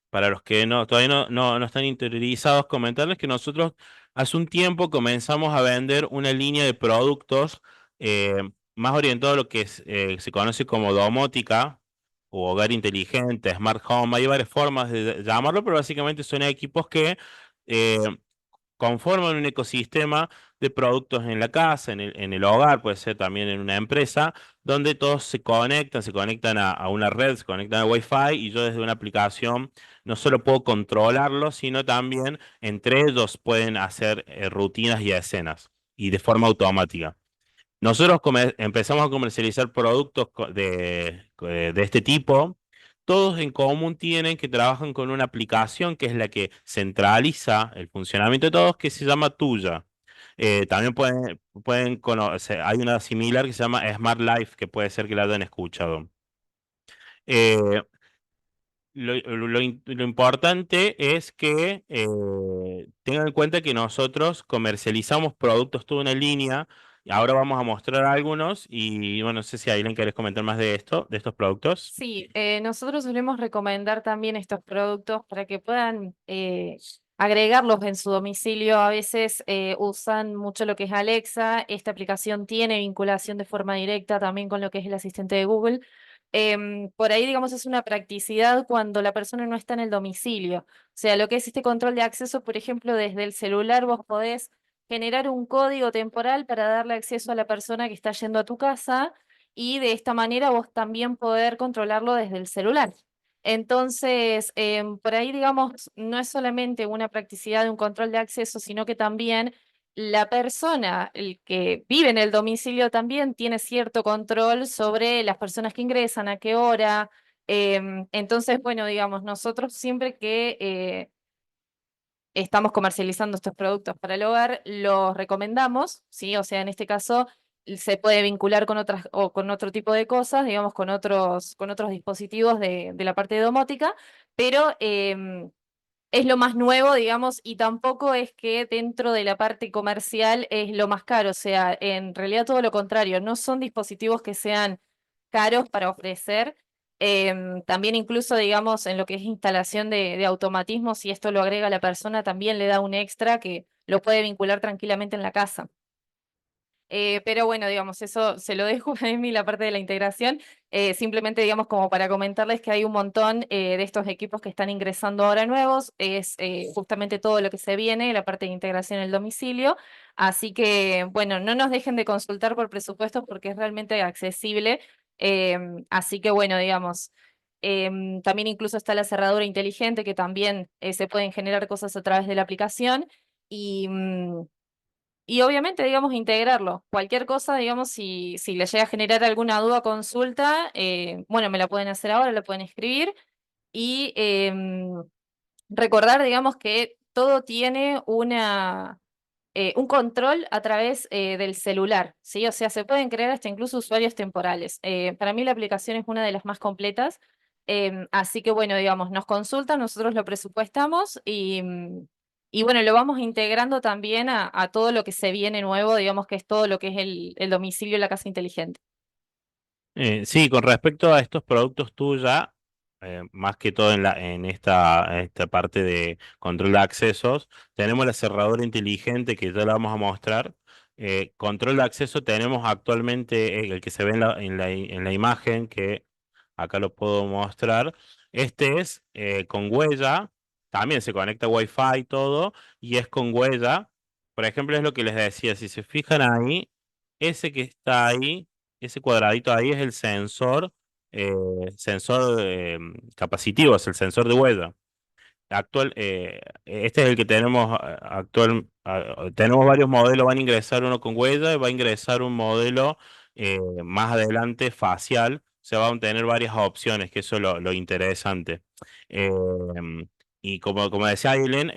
para los que todavía no están interiorizados, comentarles que nosotros hace un tiempo comenzamos a vender una línea de productos más orientado a lo que se conoce como domótica o hogar inteligente, smart home. Hay varias formas de llamarlo, pero básicamente son equipos que eh, conforman un ecosistema de productos en la casa, en el hogar, puede ser también en una empresa, donde todos se conectan a una red, se conectan a Wi-Fi y yo desde una aplicación no solo puedo controlarlo, sino también entre ellos pueden hacer rutinas y escenas y de forma automática. Nosotros empezamos a comercializar productos de este tipo. Todos en común tienen que trabajan con una aplicación que es la que centraliza el funcionamiento de todos, que se llama Tuya. También pueden conocer, hay una similar que se llama Smart Life, que puede ser que la hayan escuchado. Eh, lo importante es que tengan en cuenta que nosotros comercializamos productos toda una línea. Y ahora vamos a mostrar algunos y bueno, no sé si Aileen querés comentar más de esto, de estos productos. Sí, nosotros solemos recomendar también estos productos para que puedan agregarlos en su domicilio. A veces usan mucho lo que es Alexa. Esta aplicación tiene vinculación de forma directa también con lo que es el asistente de Google. Por ahí, digamos, es una practicidad cuando la persona no está en el domicilio. O sea, lo que es este control de acceso, por ejemplo, desde el celular vos podés generar un código temporal para darle acceso a la persona que está yendo a tu casa y de esta manera vos también poder controlarlo desde el celular. Entonces, por ahí, digamos, no es solamente una practicidad de un control de acceso, sino que también la persona, el que vive en el domicilio, también tiene cierto control sobre las personas que ingresan, a qué hora. Entonces, bueno, digamos, nosotros siempre que estamos comercializando estos productos para el hogar, los recomendamos, ¿sí? O sea, en este caso se puede vincular con otras o con otro tipo de cosas, digamos, con otros dispositivos de la parte de domótica, pero es lo más nuevo, digamos, y tampoco es que dentro de la parte comercial es lo más caro, o sea, en realidad todo lo contrario, no son dispositivos que sean caros para ofrecer. También incluso, digamos, en lo que es instalación de automatismos, si esto lo agrega la persona, también le da un extra que lo puede vincular tranquilamente en la casa. Pero bueno, digamos, eso se lo dejo a Emi la parte de la integración. Simplemente, digamos, como para comentarles que hay un montón de estos equipos que están ingresando ahora nuevos. Es justamente todo lo que se viene, la parte de integración en el domicilio. Así que, bueno, no nos dejen de consultar por presupuestos porque es realmente accesible. Así que, bueno, digamos. También incluso está la cerradura inteligente que también se pueden generar cosas a través de la aplicación. Y, y obviamente, digamos, integrarlo. Cualquier cosa, digamos, si les llega a generar alguna duda o consulta, bueno, me la pueden hacer ahora, la pueden escribir. Y recordar, digamos, que todo tiene un control a través del celular, ¿sí? O sea, se pueden crear hasta incluso usuarios temporales. Para mí la aplicación es una de las más completas. Así que, bueno, digamos, nos consultan, nosotros lo presupuestamos y bueno, lo vamos integrando también a todo lo que se viene nuevo, digamos que es todo lo que es el domicilio, la casa inteligente. Sí, con respecto a estos productos tuyos, más que todo en esta parte de control de accesos, tenemos la cerradura inteligente que ya la vamos a mostrar. Control de acceso tenemos actualmente el que se ve en la imagen, que acá lo puedo mostrar. Este es con huella, también se conecta a Wi-Fi y todo, y es con huella. Por ejemplo, es lo que les decía, si se fijan ahí, ese que está ahí, ese cuadradito ahí es el eh, sensor capacitivo, es el sensor de huella. Este es el que tenemos actual. Tenemos varios modelos, van a ingresar uno con huella y va a ingresar un modelo más adelante facial. Se van a tener varias opciones, que eso es lo interesante. Eh, Y como decía Aileen,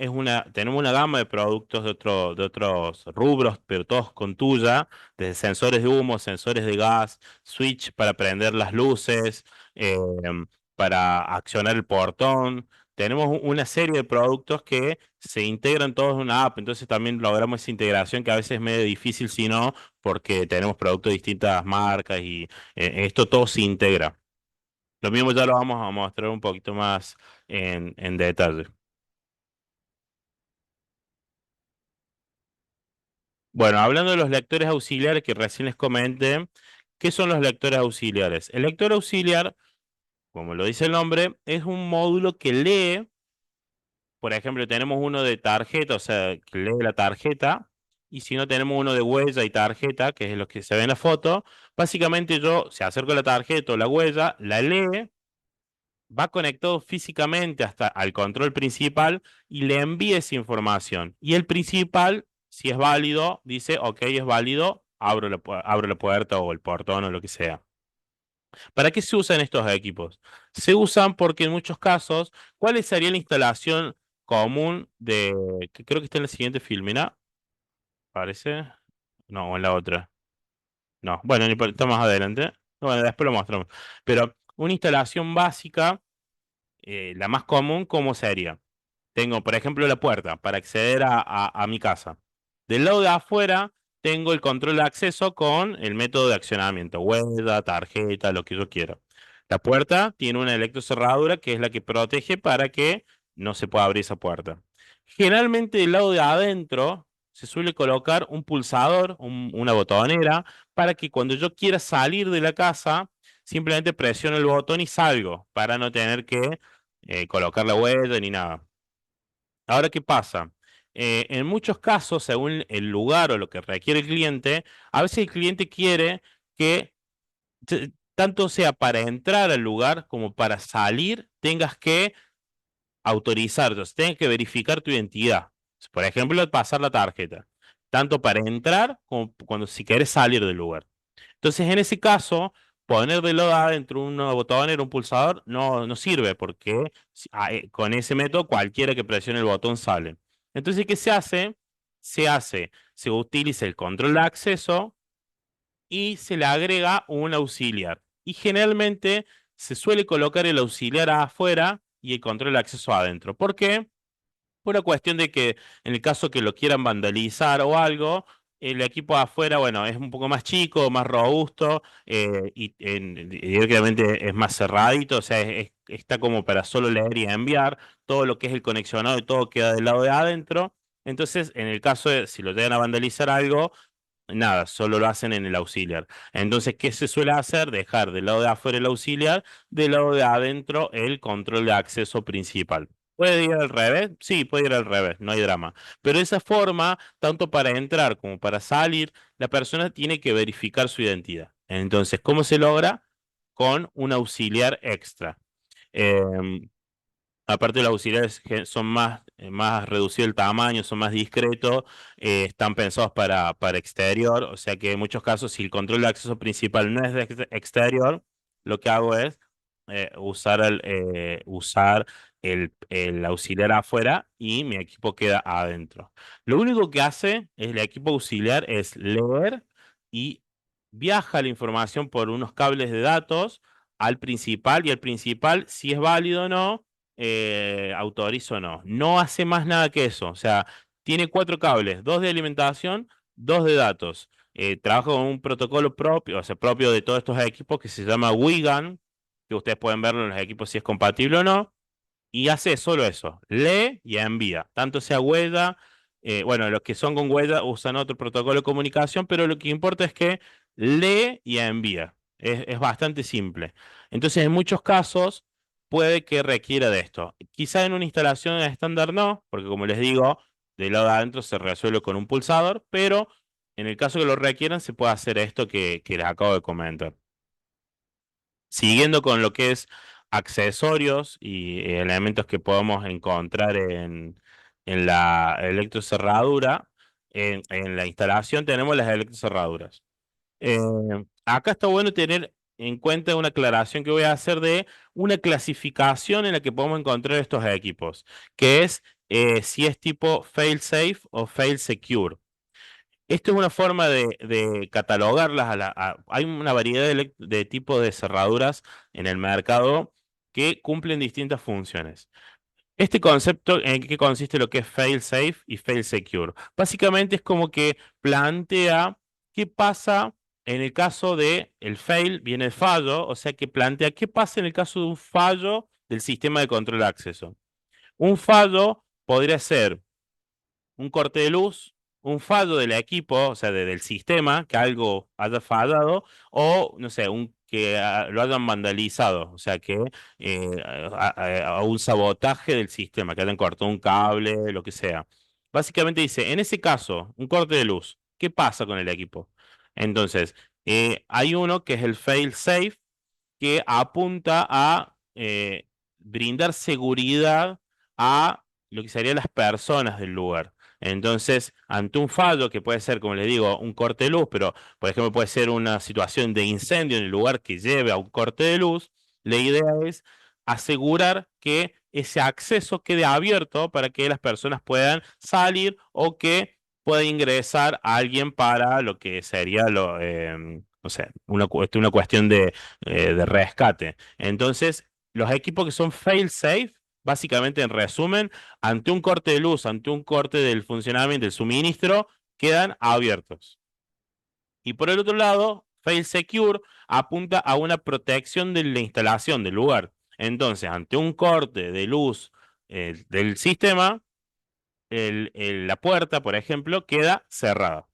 tenemos una gama de productos de otros rubros, pero todos con tuya, desde sensores de humo, sensores de gas, switch para prender las luces, para accionar el portón. Tenemos una serie de productos que se integran todos en una app, entonces también logramos esa integración que a veces es medio difícil si no, porque tenemos productos de distintas marcas y esto todo se integra. Lo mismo ya lo vamos a mostrar un poquito más en detalle. Bueno, hablando de los lectores auxiliares que recién les comenté, ¿qué son los lectores auxiliares? El lector auxiliar, como lo dice el nombre, es un módulo que lee, por ejemplo, tenemos uno de tarjeta, o sea, que lee la tarjeta, y si no tenemos uno de huella y tarjeta, que es lo que se ve en la foto, básicamente yo se acerco a la tarjeta o la huella, la lee, va conectado físicamente hasta al control principal y le envía esa información. Y el principal, si es válido, dice, ok, es válido, abro la puerta o el portón o lo que sea. ¿Para qué se usan estos equipos? Se usan porque en muchos casos, ¿cuál sería la instalación común que creo que está en la siguiente filmina? ¿Parece? No, o en la otra. No, bueno, está más adelante. Bueno, después lo mostramos. Pero una instalación básica, la más común, ¿cómo sería? Tengo, por ejemplo, la puerta para acceder a mi casa. Del lado de afuera tengo el control de acceso con el método de accionamiento, huella, tarjeta, lo que yo quiera. La puerta tiene una electrocerradura que es la que protege para que no se pueda abrir esa puerta. Generalmente del lado de adentro se suele colocar un pulsador, una botonera, para que cuando yo quiera salir de la casa, simplemente presiono el botón y salgo, para no tener que colocar la huella ni nada. Ahora, ¿qué pasa? En muchos casos, según el lugar o lo que requiere el cliente, a veces el cliente quiere que tanto sea para entrar al lugar como para salir, tengas que autorizar, entonces tienes que verificar tu identidad. Por ejemplo, pasar la tarjeta, tanto para entrar como cuando si quieres salir del lugar. Entonces, en ese caso, poner del lado de adentro un botonero, un pulsador, no sirve porque con ese método cualquiera que presione el botón sale. Entonces, ¿qué se hace? Se utiliza el control de acceso y se le agrega un auxiliar. Y generalmente se suele colocar el auxiliar afuera y el control de acceso adentro. ¿Por qué? Por una cuestión de que en el caso que lo quieran vandalizar o algo, el equipo de afuera, bueno, es un poco más chico, más robusto y directamente es más cerradito, o sea, está como para solo leer y enviar, todo lo que es el conexionado y todo queda del lado de adentro. Entonces, en el caso de si lo llegan a vandalizar algo, nada, solo lo hacen en el auxiliar. Entonces, ¿qué se suele hacer? Dejar del lado de afuera el auxiliar, del lado de adentro el control de acceso principal. ¿Puede ir al revés? Sí, puede ir al revés, no hay drama. Pero de esa forma, tanto para entrar como para salir, la persona tiene que verificar su identidad. Entonces, ¿cómo se logra? Con un auxiliar extra. Em, Aparte, los auxiliares que son más reducido el tamaño, son más discretos, están pensados para exterior, o sea que en muchos casos, si el control de acceso principal no es de exterior, lo que hago es usar el auxiliar afuera y mi equipo queda adentro. Lo único que hace el equipo auxiliar es leer y viaja la información por unos cables de datos al principal y el principal, si es válido o no autorizo o no. No hace más nada que eso. O sea, tiene cuatro cables, dos de alimentación, dos de datos. Trabaja con un protocolo propio, o sea, propio de todos estos equipos que se llama WIGAN, que ustedes pueden verlo en los equipos si es compatible o no. Y hace solo eso, lee y envía. Tanto sea huella, bueno, los que son con huella usan otro protocolo de comunicación, pero lo que importa es que lee y envía. Es bastante simple. Entonces, en muchos casos puede que requiera de esto. Quizá en una instalación estándar no, porque como les digo, del lado de adentro se resuelve con un pulsador, pero en el caso que lo requieran se puede hacer esto que les acabo de comentar. Siguiendo con lo que es accesorios y elementos que podemos encontrar en la electrocerradura, en la instalación tenemos las electrocerraduras. Eh, Acá está bueno tener en cuenta una aclaración que voy a hacer de una clasificación en la que podemos encontrar estos equipos, que es si es tipo fail safe o fail secure. Esto es una forma de catalogarlas. Hay una variedad de tipos de cerraduras en el mercado que cumplen distintas funciones. Este concepto, ¿en qué consiste lo que es fail safe y fail secure? Básicamente es como que plantea qué pasa en el caso de el fail, viene el fallo, o sea que plantea qué pasa en el caso de un fallo del sistema de control de acceso. Un fallo podría ser un corte de luz, un fallo del equipo, o sea, del sistema, que algo haya fallado, o, no sé, que lo hayan vandalizado, o sea, que a un sabotaje del sistema, que hayan cortado un cable, lo que sea. Básicamente dice, en ese caso, un corte de luz, ¿qué pasa con el equipo? Entonces, hay uno que es el fail safe, que apunta a brindar seguridad a lo que serían las personas del lugar. Entonces, ante un fallo que puede ser, como les digo, un corte de luz, pero por ejemplo puede ser una situación de incendio en el lugar que lleve a un corte de luz, la idea es asegurar que ese acceso quede abierto para que las personas puedan salir o que pueda ingresar alguien para lo que sería no sé, una cuestión de rescate. Entonces, los equipos que son fail safe, básicamente en resumen, ante un corte de luz, ante un corte del funcionamiento del suministro, quedan abiertos. Y por el otro lado, fail secure apunta a una protección de la instalación del lugar. Entonces, ante un corte de luz del sistema, la puerta, por ejemplo, queda cerrada.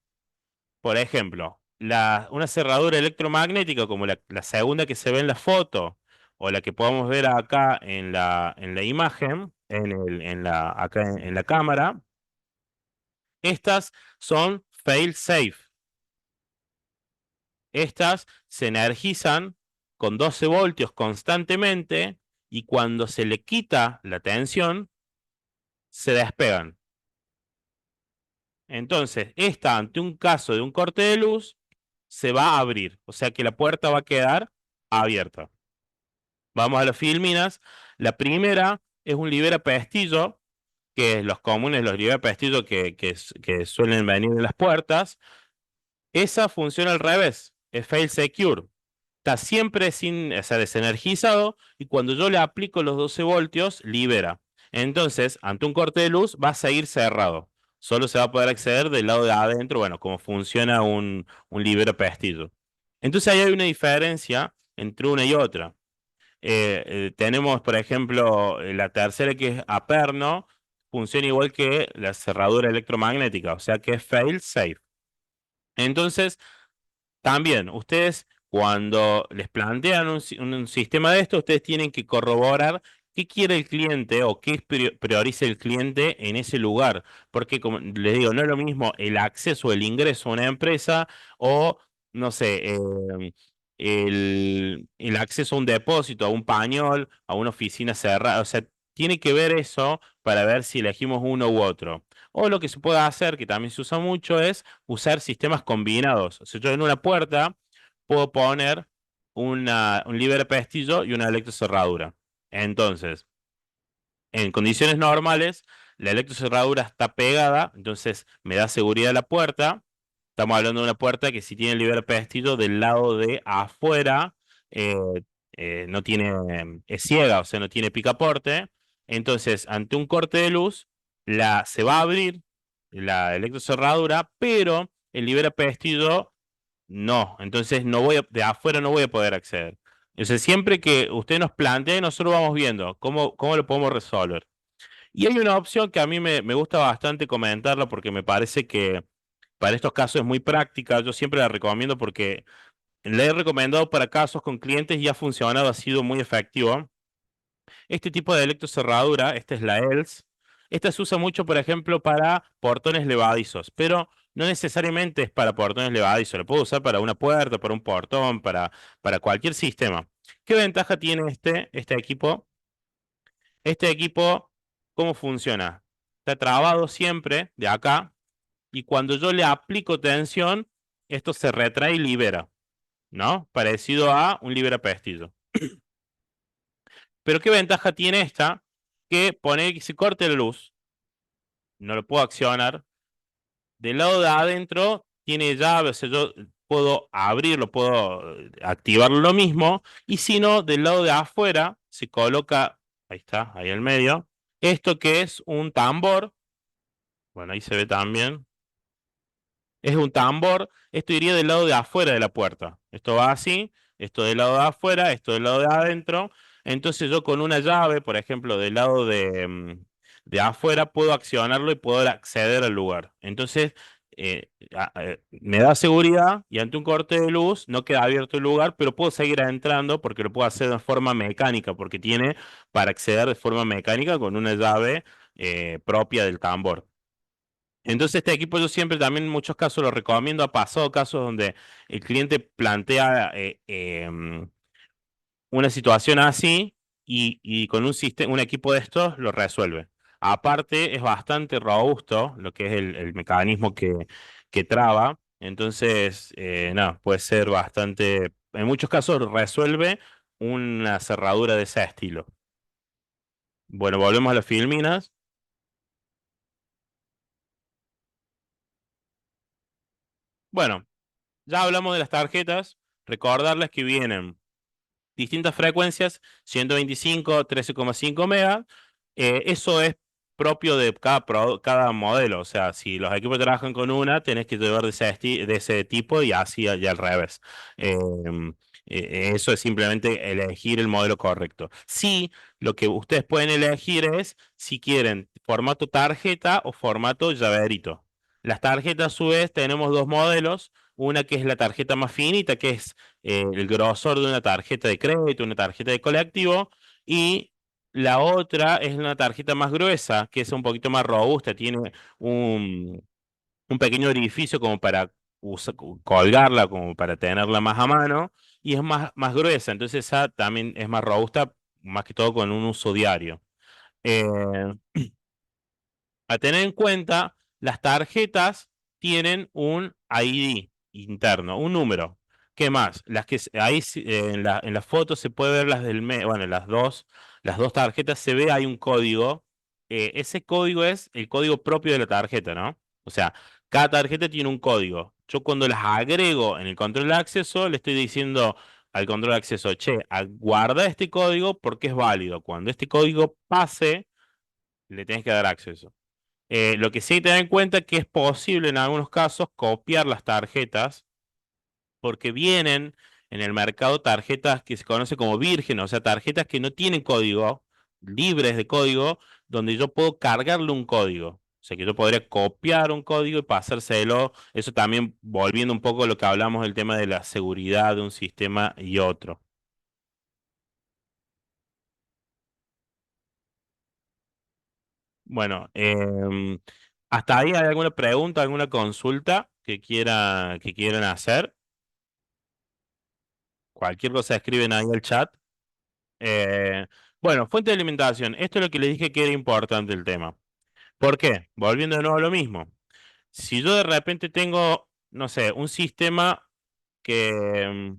Por ejemplo, una cerradura electromagnética como la segunda que se ve en la foto o la que podemos ver acá en la imagen, acá en la cámara, estas son fail safe. Estas se energizan con 12 voltios constantemente y cuando se le quita la tensión, se despegan. Entonces, esta ante un caso de un corte de luz, se va a abrir, o sea que la puerta va a quedar abierta. Vamos a las filminas. La primera es un libera pestillo, que es los comunes, los libera pestillo que suelen venir en las puertas. Esa funciona al revés, es fail secure. Está siempre sin, o sea, desenergizado y cuando yo le aplico los 12 voltios, libera. Entonces, ante un corte de luz, va a seguir cerrado. Solo se va a poder acceder del lado de adentro, bueno, como funciona un libera pestillo. Entonces, ahí hay una diferencia entre una y otra. Tenemos, por ejemplo, la tercera que es Aperno, funciona igual que la cerradura electromagnética, o sea que es fail safe. Entonces, también ustedes cuando les plantean un sistema de esto, ustedes tienen que corroborar qué quiere el cliente o qué prioriza el cliente en ese lugar, porque como les digo, no es lo mismo el acceso, el ingreso a una empresa o, no sé, el acceso a un depósito, a un pañol, a una oficina cerrada. O sea, tiene que ver eso para ver si elegimos uno u otro. O lo que se puede hacer, que también se usa mucho, es usar sistemas combinados. O sea, yo en una puerta puedo poner un libre pestillo y una electrocerradura. Entonces, en condiciones normales, la electrocerradura está pegada, entonces me da seguridad a la puerta. Estamos hablando de una puerta que si tiene el libre pestillo del lado de afuera, eh, no tiene, es ciega, o sea, no tiene picaporte. Entonces, ante un corte de luz, se va a abrir la electrocerradura, pero el libre pestillo no. Entonces, de afuera no voy a poder acceder. Entonces, siempre que usted nos plantea, nosotros vamos viendo cómo lo podemos resolver. Y hay una opción que a mí me gusta bastante comentarla porque me parece que para estos casos es muy práctica. Yo siempre la recomiendo porque la he recomendado para casos con clientes y ha funcionado, ha sido muy efectivo. Este tipo de electrocerradura, esta es la ELS, esta se usa mucho, por ejemplo, para portones levadizos, pero no necesariamente es para portones levadizos, lo puedo usar para una puerta, para un portón, para cualquier sistema. ¿Qué ventaja tiene este equipo? Este equipo, ¿cómo funciona? Está trabado siempre de acá y cuando yo le aplico tensión, esto se retrae y libera, ¿no? Parecido a un libera pestillo. Pero ¿qué ventaja tiene esta? Que pone que se corte la luz, no lo puedo accionar. Del lado de adentro tiene llave, o sea, yo puedo abrirlo, puedo activarlo lo mismo. Y si no, del lado de afuera se coloca, ahí está, ahí al medio, esto que es un tambor. Bueno, ahí se ve también. Es un tambor. Esto iría del lado de afuera de la puerta. Esto va así, esto del lado de afuera, esto del lado de adentro. Entonces yo con una llave, por ejemplo, del lado de afuera, puedo accionarlo y puedo acceder al lugar. Entonces me da seguridad y ante un corte de luz no queda abierto el lugar, pero puedo seguir entrando porque lo puedo hacer de forma mecánica, porque tiene para acceder de forma mecánica con una llave propia del tambor. Entonces este equipo yo siempre también en muchos casos lo recomiendo. Ha pasado casos donde el cliente plantea una situación así y con un sistema, un equipo de estos lo resuelve. Aparte es bastante robusto lo que es el mecanismo que traba. Entonces, nada, puede ser bastante, en muchos casos resuelve una cerradura de ese estilo. Bueno, volvemos a las filminas. Bueno, ya hablamos de las tarjetas. Recordarles que vienen distintas frecuencias, 125, 13,5 megas. Eso es propio de cada modelo. O sea, si los equipos trabajan con una, tenés que llevar de ese tipo y así y al revés. Eh, Eso es simplemente elegir el modelo correcto. Sí, lo que ustedes pueden elegir es si quieren formato tarjeta o formato llaverito. Las tarjetas, a su vez, tenemos dos modelos. Una que es la tarjeta más finita, que es el grosor de una tarjeta de crédito, una tarjeta de colectivo, y la otra es una tarjeta más gruesa, que es un poquito más robusta, tiene un pequeño orificio como para colgarla, como para tenerla más a mano, y es más gruesa, entonces esa también es más robusta, más que todo con un uso diario. Eh, a tener en cuenta, las tarjetas tienen un ID interno, un número. ¿Qué más? Ahí en la foto se puede ver las bueno, las dos tarjetas se ve, hay un código. Ese código es el código propio de la tarjeta, ¿no? O sea, cada tarjeta tiene un código. Yo cuando las agrego en el control de acceso, le estoy diciendo al control de acceso, che, guarda este código porque es válido. Cuando este código pase, le tenés que dar acceso. Lo que sí hay que tener en cuenta es que es posible en algunos casos copiar las tarjetas porque vienen en el mercado tarjetas que se conoce como virgen, o sea, tarjetas que no tienen código, libres de código, donde yo puedo cargarle un código. O sea, que yo podría copiar un código y pasárselo. Eso también volviendo un poco a lo que hablamos del tema de la seguridad de un sistema y otro. Bueno, hasta ahí hay alguna pregunta, alguna consulta que quieran hacer. Cualquier cosa escriben ahí al chat. Eh, bueno, fuente de alimentación. Esto es lo que les dije que era importante el tema. ¿Por qué? Volviendo de nuevo a lo mismo. Si yo de repente tengo, no sé, un sistema que,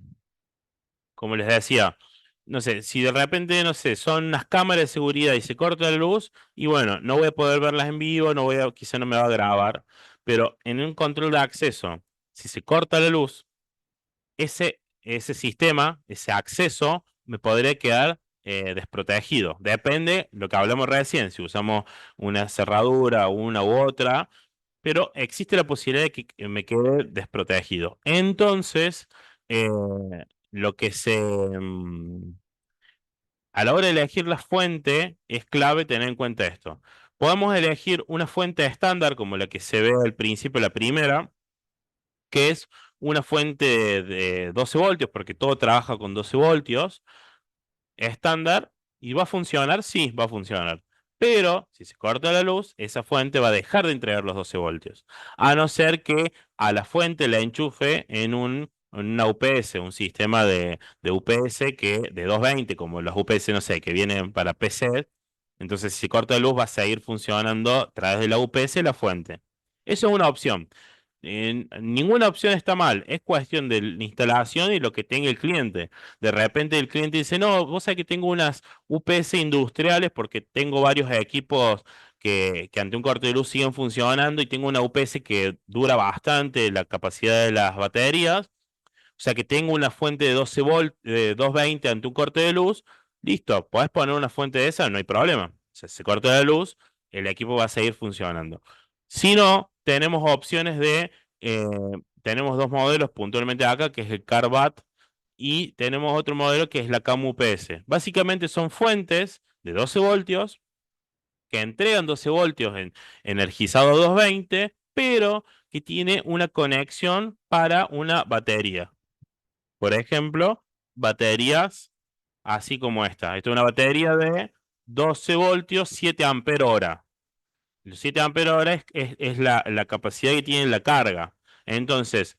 como les decía, no sé, si de repente, no sé, son unas cámaras de seguridad y se corta la luz, y bueno, no voy a poder verlas en vivo, quizá no me va a grabar, pero en un control de acceso, si se corta la luz, ese sistema, ese acceso, me podría quedar desprotegido. Depende lo que hablamos recién, si usamos una cerradura, una u otra, pero existe la posibilidad de que me quede desprotegido. Entonces, eh, lo que se... a la hora de elegir la fuente, es clave tener en cuenta esto. Podemos elegir una fuente estándar, como la que se ve al principio, la primera, que es una fuente de 12 voltios, porque todo trabaja con 12 voltios, estándar, y va a funcionar, sí, va a funcionar. Pero si se corta la luz, esa fuente va a dejar de entregar los 12 voltios. A no ser que a la fuente la enchufe en una UPS, un sistema de UPS de 220, como los UPS, no sé, que vienen para PC. Entonces, si se corta la luz, va a seguir funcionando a través de la UPS la fuente. Eso es una opción. Ninguna opción está mal, es cuestión de la instalación y lo que tenga el cliente. De repente el cliente dice, no, vos sabés que tengo unas UPS industriales porque tengo varios equipos que ante un corte de luz siguen funcionando y tengo una UPS que dura bastante la capacidad de las baterías. O sea que tengo una fuente de 12 volts, de 220 ante un corte de luz, listo, podés poner una fuente de esa, no hay problema. O sea, se corta la luz, el equipo va a seguir funcionando. Si no, tenemos opciones eh, tenemos dos modelos puntualmente acá, que es el CarBat y tenemos otro modelo que es la CAM UPS. Básicamente son fuentes de 12 voltios que entregan 12 voltios en energizado 220, pero que tiene una conexión para una batería. Por ejemplo, baterías así como esta. Esta es una batería de 12 voltios, 7 ampere hora. Los 7 ampere hora es la capacidad que tiene la carga. Entonces,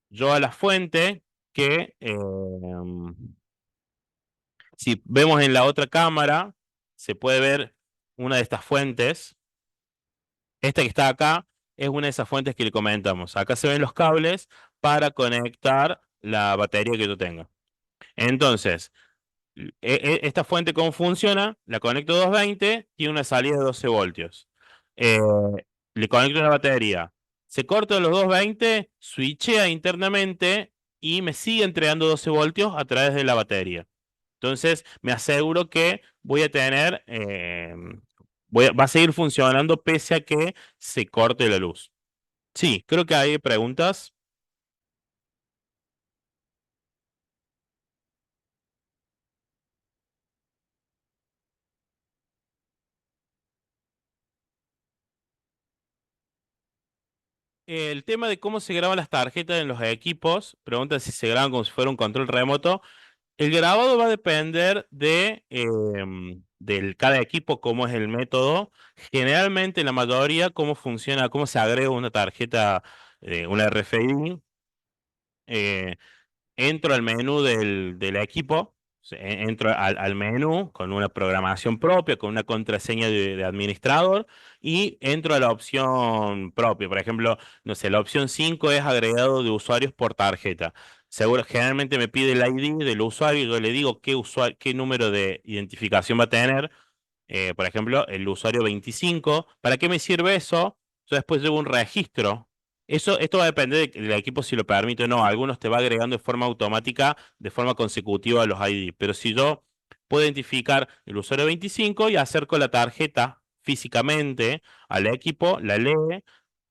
yo a la fuente que, si vemos en la otra cámara, se puede ver una de estas fuentes. Esta que está acá es una de esas fuentes que le comentamos. Acá se ven los cables para conectar la batería que yo tenga. Entonces, esta fuente, ¿cómo funciona? La conecto 220, tiene una salida de 12 voltios. Eh, Le conecto una batería. Se corta los 220, switchea internamente y me sigue entregando 12 voltios a través de la batería. Entonces, me aseguro que voy a tener, va a seguir funcionando pese a que se corte la luz. Sí, creo que hay preguntas. El tema de cómo se graban las tarjetas en los equipos, pregunta si se graban como si fuera un control remoto. El grabado va a depender del cada equipo, cómo es el método. Generalmente, la mayoría, cómo funciona, cómo se agrega una tarjeta, una RFID. eh, Entro al menú del equipo, entro al menú con una programación propia, con una contraseña de administrador y entro a la opción propia. Por ejemplo, no sé, la opción 5 es agregado de usuarios por tarjeta. Seguro, generalmente me pide el ID del usuario y yo le digo qué qué número de identificación va a tener. Por ejemplo, el usuario 25. ¿Para qué me sirve eso? Yo después llevo un registro. Esto va a depender del equipo si lo permite o no. Algunos te va agregando de forma automática, de forma consecutiva a los ID. Pero si yo puedo identificar el usuario 25 y acerco la tarjeta físicamente al equipo, la lee,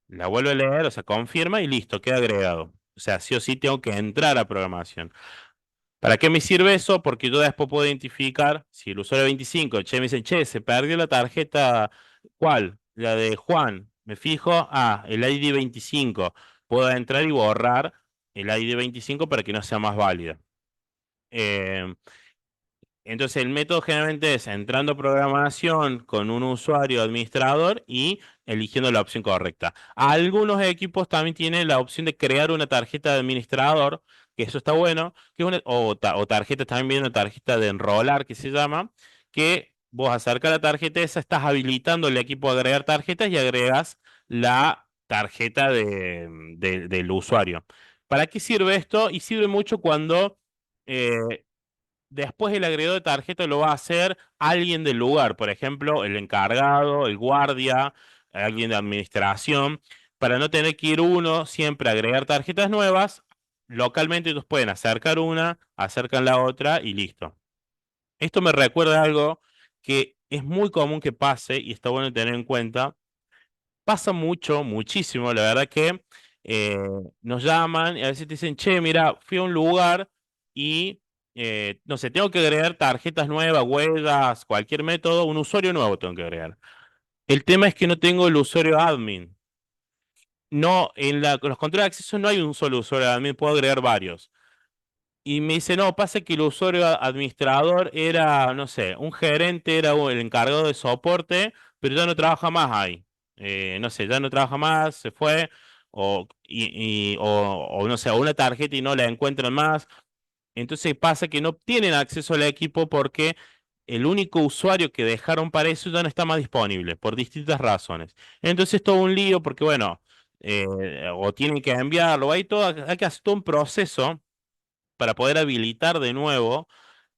la vuelve a leer, o sea, confirma y listo, queda agregado. O sea, sí o sí tengo que entrar a programación. ¿Para qué me sirve eso? Porque yo después puedo identificar si el usuario 25, che, me dice, che, se perdió la tarjeta, ¿cuál? La de Juan. Me fijo, el ID 25. Puedo entrar y borrar el ID 25 para que no sea más válida. Eh, entonces, el método generalmente es entrando a programación con un usuario administrador y eligiendo la opción correcta. Algunos equipos también tienen la opción de crear una tarjeta de administrador, que eso está bueno, que es o tarjeta, también viene una tarjeta de enrolar que se llama, que vos acercas la tarjeta esa, estás habilitando el equipo a agregar tarjetas y agregas la tarjeta del usuario. ¿Para qué sirve esto? Y sirve mucho cuando después el agregado de tarjeta lo va a hacer alguien del lugar, por ejemplo, el encargado, el guardia, alguien de administración, para no tener que ir uno siempre a agregar tarjetas nuevas. Localmente ellos pueden acercar una, acercan la otra y listo. Esto me recuerda algo que es muy común que pase y está bueno tener en cuenta. Pasa mucho, muchísimo, la verdad que eh, nos llaman y a veces te dicen, che, mira, fui a un lugar y, no sé, tengo que agregar tarjetas nuevas, huellas, cualquier método, un usuario nuevo tengo que agregar. El tema es que no tengo el usuario admin. No, los controles de acceso no hay un solo usuario admin, puedo agregar varios. Y me dice, no, pasa que el usuario administrador era, no sé, un gerente, era el encargado de soporte, pero ya no trabaja más ahí. No sé, ya no trabaja más, se fue, o no sé, o una tarjeta y no la encuentran más. Entonces pasa que no tienen acceso al equipo porque el único usuario que dejaron para eso ya no está más disponible por distintas razones. Entonces es todo un lío porque, bueno, o tienen que enviarlo, hay que hacer todo un proceso para poder habilitar de nuevo.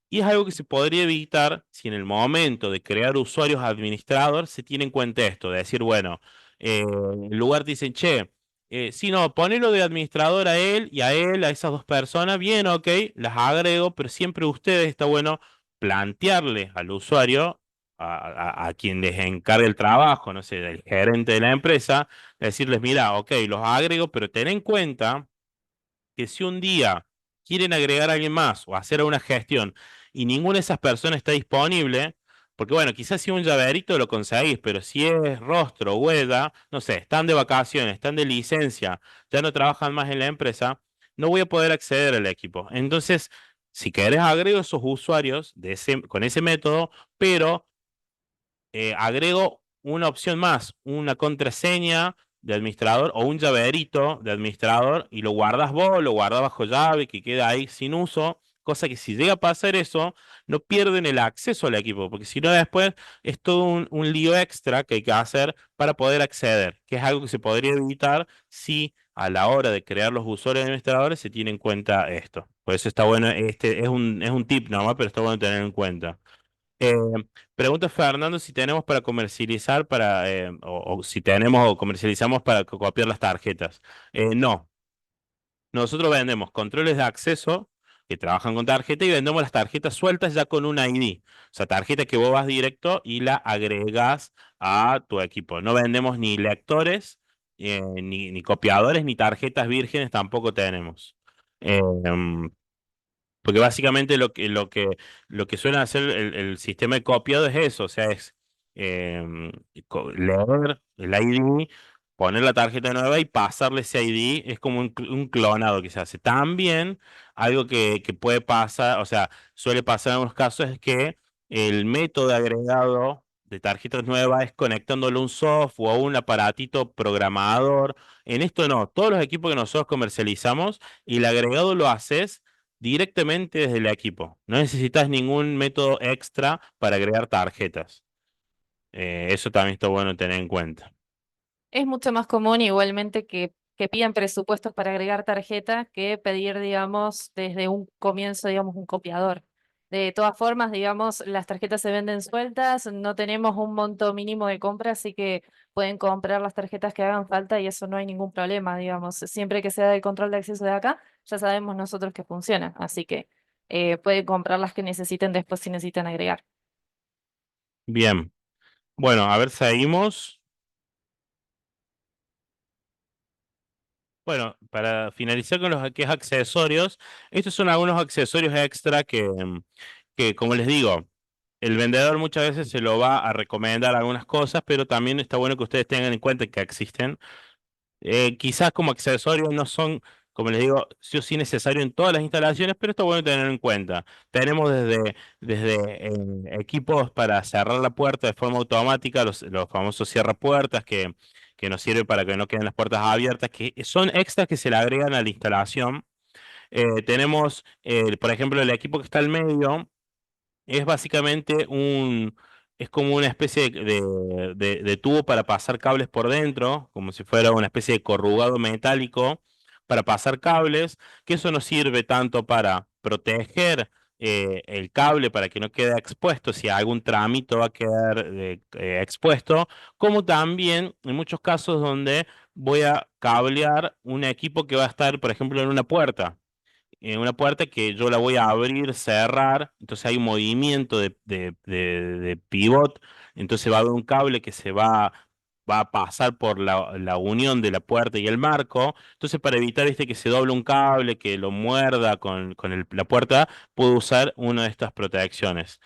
Y es algo que se podría evitar si en el momento de crear usuarios administrador se tiene en cuenta esto, de decir, bueno, en lugar te dicen, che, si no, ponelo de administrador a él y a él, a esas dos personas, bien, ok, las agrego, pero siempre ustedes está bueno plantearle al usuario, a quien les encargue el trabajo, no sé, del gerente de la empresa, decirles, mira, ok, los agrego, pero ten en cuenta que si un día quieren agregar a alguien más o hacer una gestión y ninguna de esas personas está disponible, porque bueno, quizás si un llaverito lo conseguís, pero si es rostro, huella, no sé, están de vacaciones, están de licencia, ya no trabajan más en la empresa, no voy a poder acceder al equipo. Entonces, si querés agrego esos usuarios con ese método, pero agrego una opción más, una contraseña de administrador o un llaverito de administrador y lo guardas vos, lo guardas bajo llave, que queda ahí sin uso, cosa que si llega a pasar eso, no pierden el acceso al equipo, porque si no después es todo un lío extra que hay que hacer para poder acceder, que es algo que se podría evitar si a la hora de crear los usuarios administradores se tiene en cuenta esto. Por eso está bueno, este es un tip nomás, pero está bueno tener en cuenta. Eh, Pregunta Fernando si tenemos para comercializar o si tenemos o comercializamos para copiar las tarjetas. No, nosotros vendemos controles de acceso que trabajan con tarjeta y vendemos las tarjetas sueltas ya con un ID. O sea, tarjeta que vos vas directo y la agregas a tu equipo. No vendemos ni lectores, ni copiadores, ni tarjetas vírgenes tampoco tenemos. Em, Porque básicamente lo que suele hacer el sistema de copiado es eso, o sea, es leer el ID, poner la tarjeta nueva y pasarle ese ID, es como un clonado que se hace. También algo que puede pasar, o sea, suele pasar en algunos casos es que el método de agregado de tarjetas nuevas es conectándole un software o un aparatito programador. En esto no, todos los equipos que nosotros comercializamos y el agregado lo haces directamente desde el equipo. No necesitas ningún método extra para agregar tarjetas. Eso también está bueno tener en cuenta. Es mucho más común igualmente que pidan presupuestos para agregar tarjeta que pedir, digamos, desde un comienzo, digamos, un copiador. De todas formas, digamos, las tarjetas se venden sueltas, no tenemos un monto mínimo de compra, así que pueden comprar las tarjetas que hagan falta y eso no hay ningún problema, digamos. Siempre que sea de control de acceso de acá, ya sabemos nosotros que funciona, así que pueden comprar las que necesiten después si necesitan agregar. Bien. Bueno, a ver, seguimos. Bueno, para finalizar con los que es accesorios, estos son algunos accesorios extra que, como les digo, el vendedor muchas veces se lo va a recomendar algunas cosas, pero también está bueno que ustedes tengan en cuenta que existen. Quizás como accesorios no son, como les digo, sí o sí necesario en todas las instalaciones, pero está bueno tener en cuenta. Tenemos desde equipos para cerrar la puerta de forma automática, los famosos cierrapuertas que nos sirven para que no queden las puertas abiertas, que son extras que se le agregan a la instalación. Tenemos, por ejemplo, el equipo que está al medio. Es básicamente es como una especie de tubo para pasar cables por dentro, como si fuera una especie de corrugado metálico para pasar cables, que eso nos sirve tanto para proteger el cable para que no quede expuesto, si algún trámite va a quedar expuesto, como también en muchos casos donde voy a cablear un equipo que va a estar, por ejemplo, en una puerta una puerta que yo la voy a abrir, cerrar, entonces hay un movimiento de pivot, entonces va a haber un cable que va a pasar por la unión de la puerta y el marco, entonces para evitar que se doble un cable, que lo muerda con la puerta, puedo usar una de estas protecciones.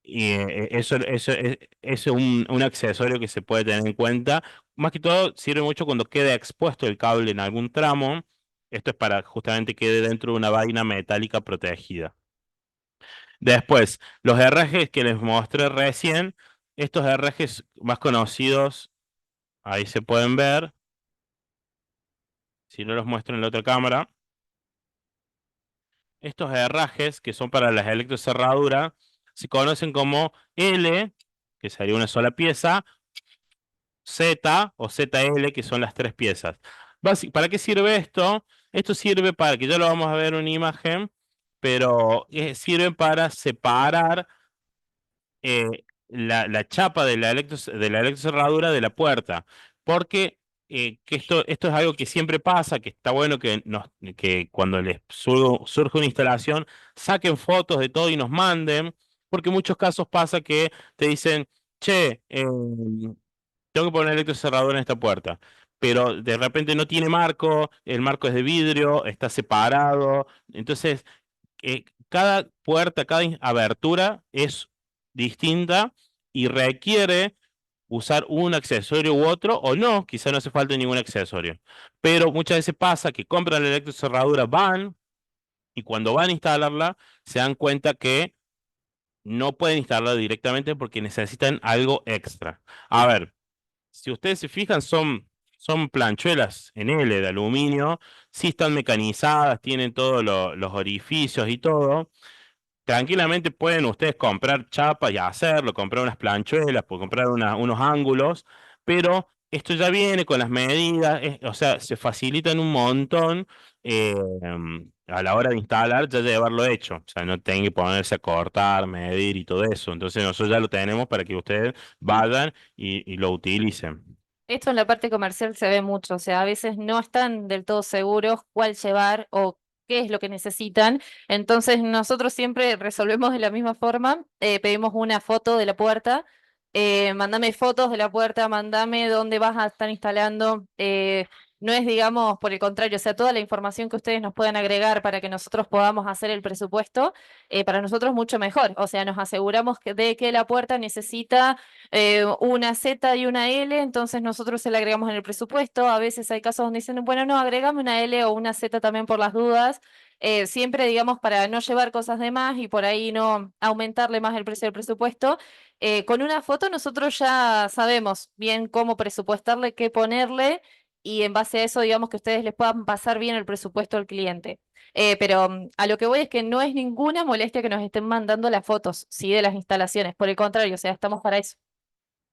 Eso es un accesorio que se puede tener en cuenta. Más que todo, sirve mucho cuando queda expuesto el cable en algún tramo. Esto es para justamente quede dentro de una vaina metálica protegida. Después, los herrajes que les mostré recién, estos herrajes más conocidos, ahí se pueden ver, si no los muestro en la otra cámara. Estos herrajes que son para las electrocerraduras se conocen como L, que sería una sola pieza, Z o ZL, que son las tres piezas. ¿Para qué sirve esto? Esto sirve para que ya lo vamos a ver en una imagen, pero sirve para separar la chapa de de la electrocerradura de la puerta. Porque esto es algo que siempre pasa, que está bueno que cuando les surge una instalación, saquen fotos de todo y nos manden, porque en muchos casos pasa que te dicen, che, tengo que poner electrocerradura en esta puerta. Pero de repente no tiene marco, el marco es de vidrio, está separado. Entonces, cada puerta, abertura es distinta y requiere usar un accesorio u otro, o no, quizá no hace falta ningún accesorio. Pero muchas veces pasa que compran la electrocerradura, van, y cuando van a instalarla, se dan cuenta que no pueden instalarla directamente porque necesitan algo extra. A ver, si ustedes se fijan, son planchuelas en L de aluminio, sí están mecanizadas, tienen todos los orificios y todo. Tranquilamente pueden ustedes comprar chapas y hacerlo, comprar unas planchuelas, comprar unos ángulos, pero esto ya viene con las medidas, o sea, se facilitan un montón a la hora de instalar, ya llevarlo hecho, o sea, no tienen que ponerse a cortar, medir y todo eso. Entonces nosotros ya lo tenemos para que ustedes vayan y lo utilicen. Esto en la parte comercial se ve mucho, o sea, a veces no están del todo seguros cuál llevar o qué es lo que necesitan. Entonces nosotros siempre resolvemos de la misma forma, pedimos una foto de la puerta, mándame fotos de la puerta, mándame dónde vas a estar instalando. No es, digamos, por el contrario, o sea, toda la información que ustedes nos puedan agregar para que nosotros podamos hacer el presupuesto, para nosotros mucho mejor. O sea, nos aseguramos de que la puerta necesita una Z y una L, entonces nosotros se la agregamos en el presupuesto. A veces hay casos donde dicen, bueno, no, agregame una L o una Z también por las dudas. Siempre, digamos, para no llevar cosas de más y por ahí no aumentarle más el precio del presupuesto. Con una foto nosotros ya sabemos bien cómo presupuestarle, qué ponerle y en base a eso, digamos, que ustedes les puedan pasar bien el presupuesto al cliente. Pero a lo que voy es que no es ninguna molestia que nos estén mandando las fotos, sí, de las instalaciones. Por el contrario, o sea, estamos para eso.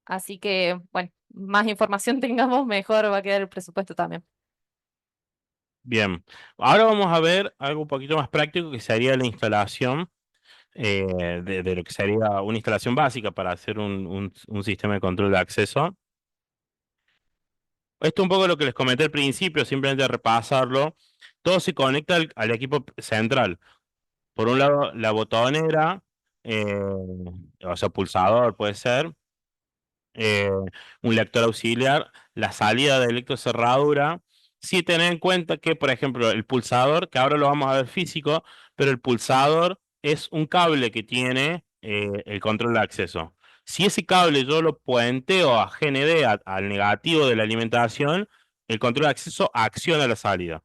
Así que, bueno, más información tengamos, mejor va a quedar el presupuesto también. Bien, ahora vamos a ver algo un poquito más práctico que sería la instalación de lo que sería una instalación básica para hacer un sistema de control de acceso. Esto es un poco lo que les comenté al principio, simplemente repasarlo. Todo se conecta al equipo central. Por un lado, la botonera, o sea, pulsador puede ser, eh, un lector auxiliar, la salida de electrocerradura. Sí tener en cuenta que, por ejemplo, el pulsador, que ahora lo vamos a ver físico, pero el pulsador es un cable que tiene el control de acceso. Si ese cable yo lo puenteo a GND, al negativo de la alimentación, el control de acceso acciona la salida.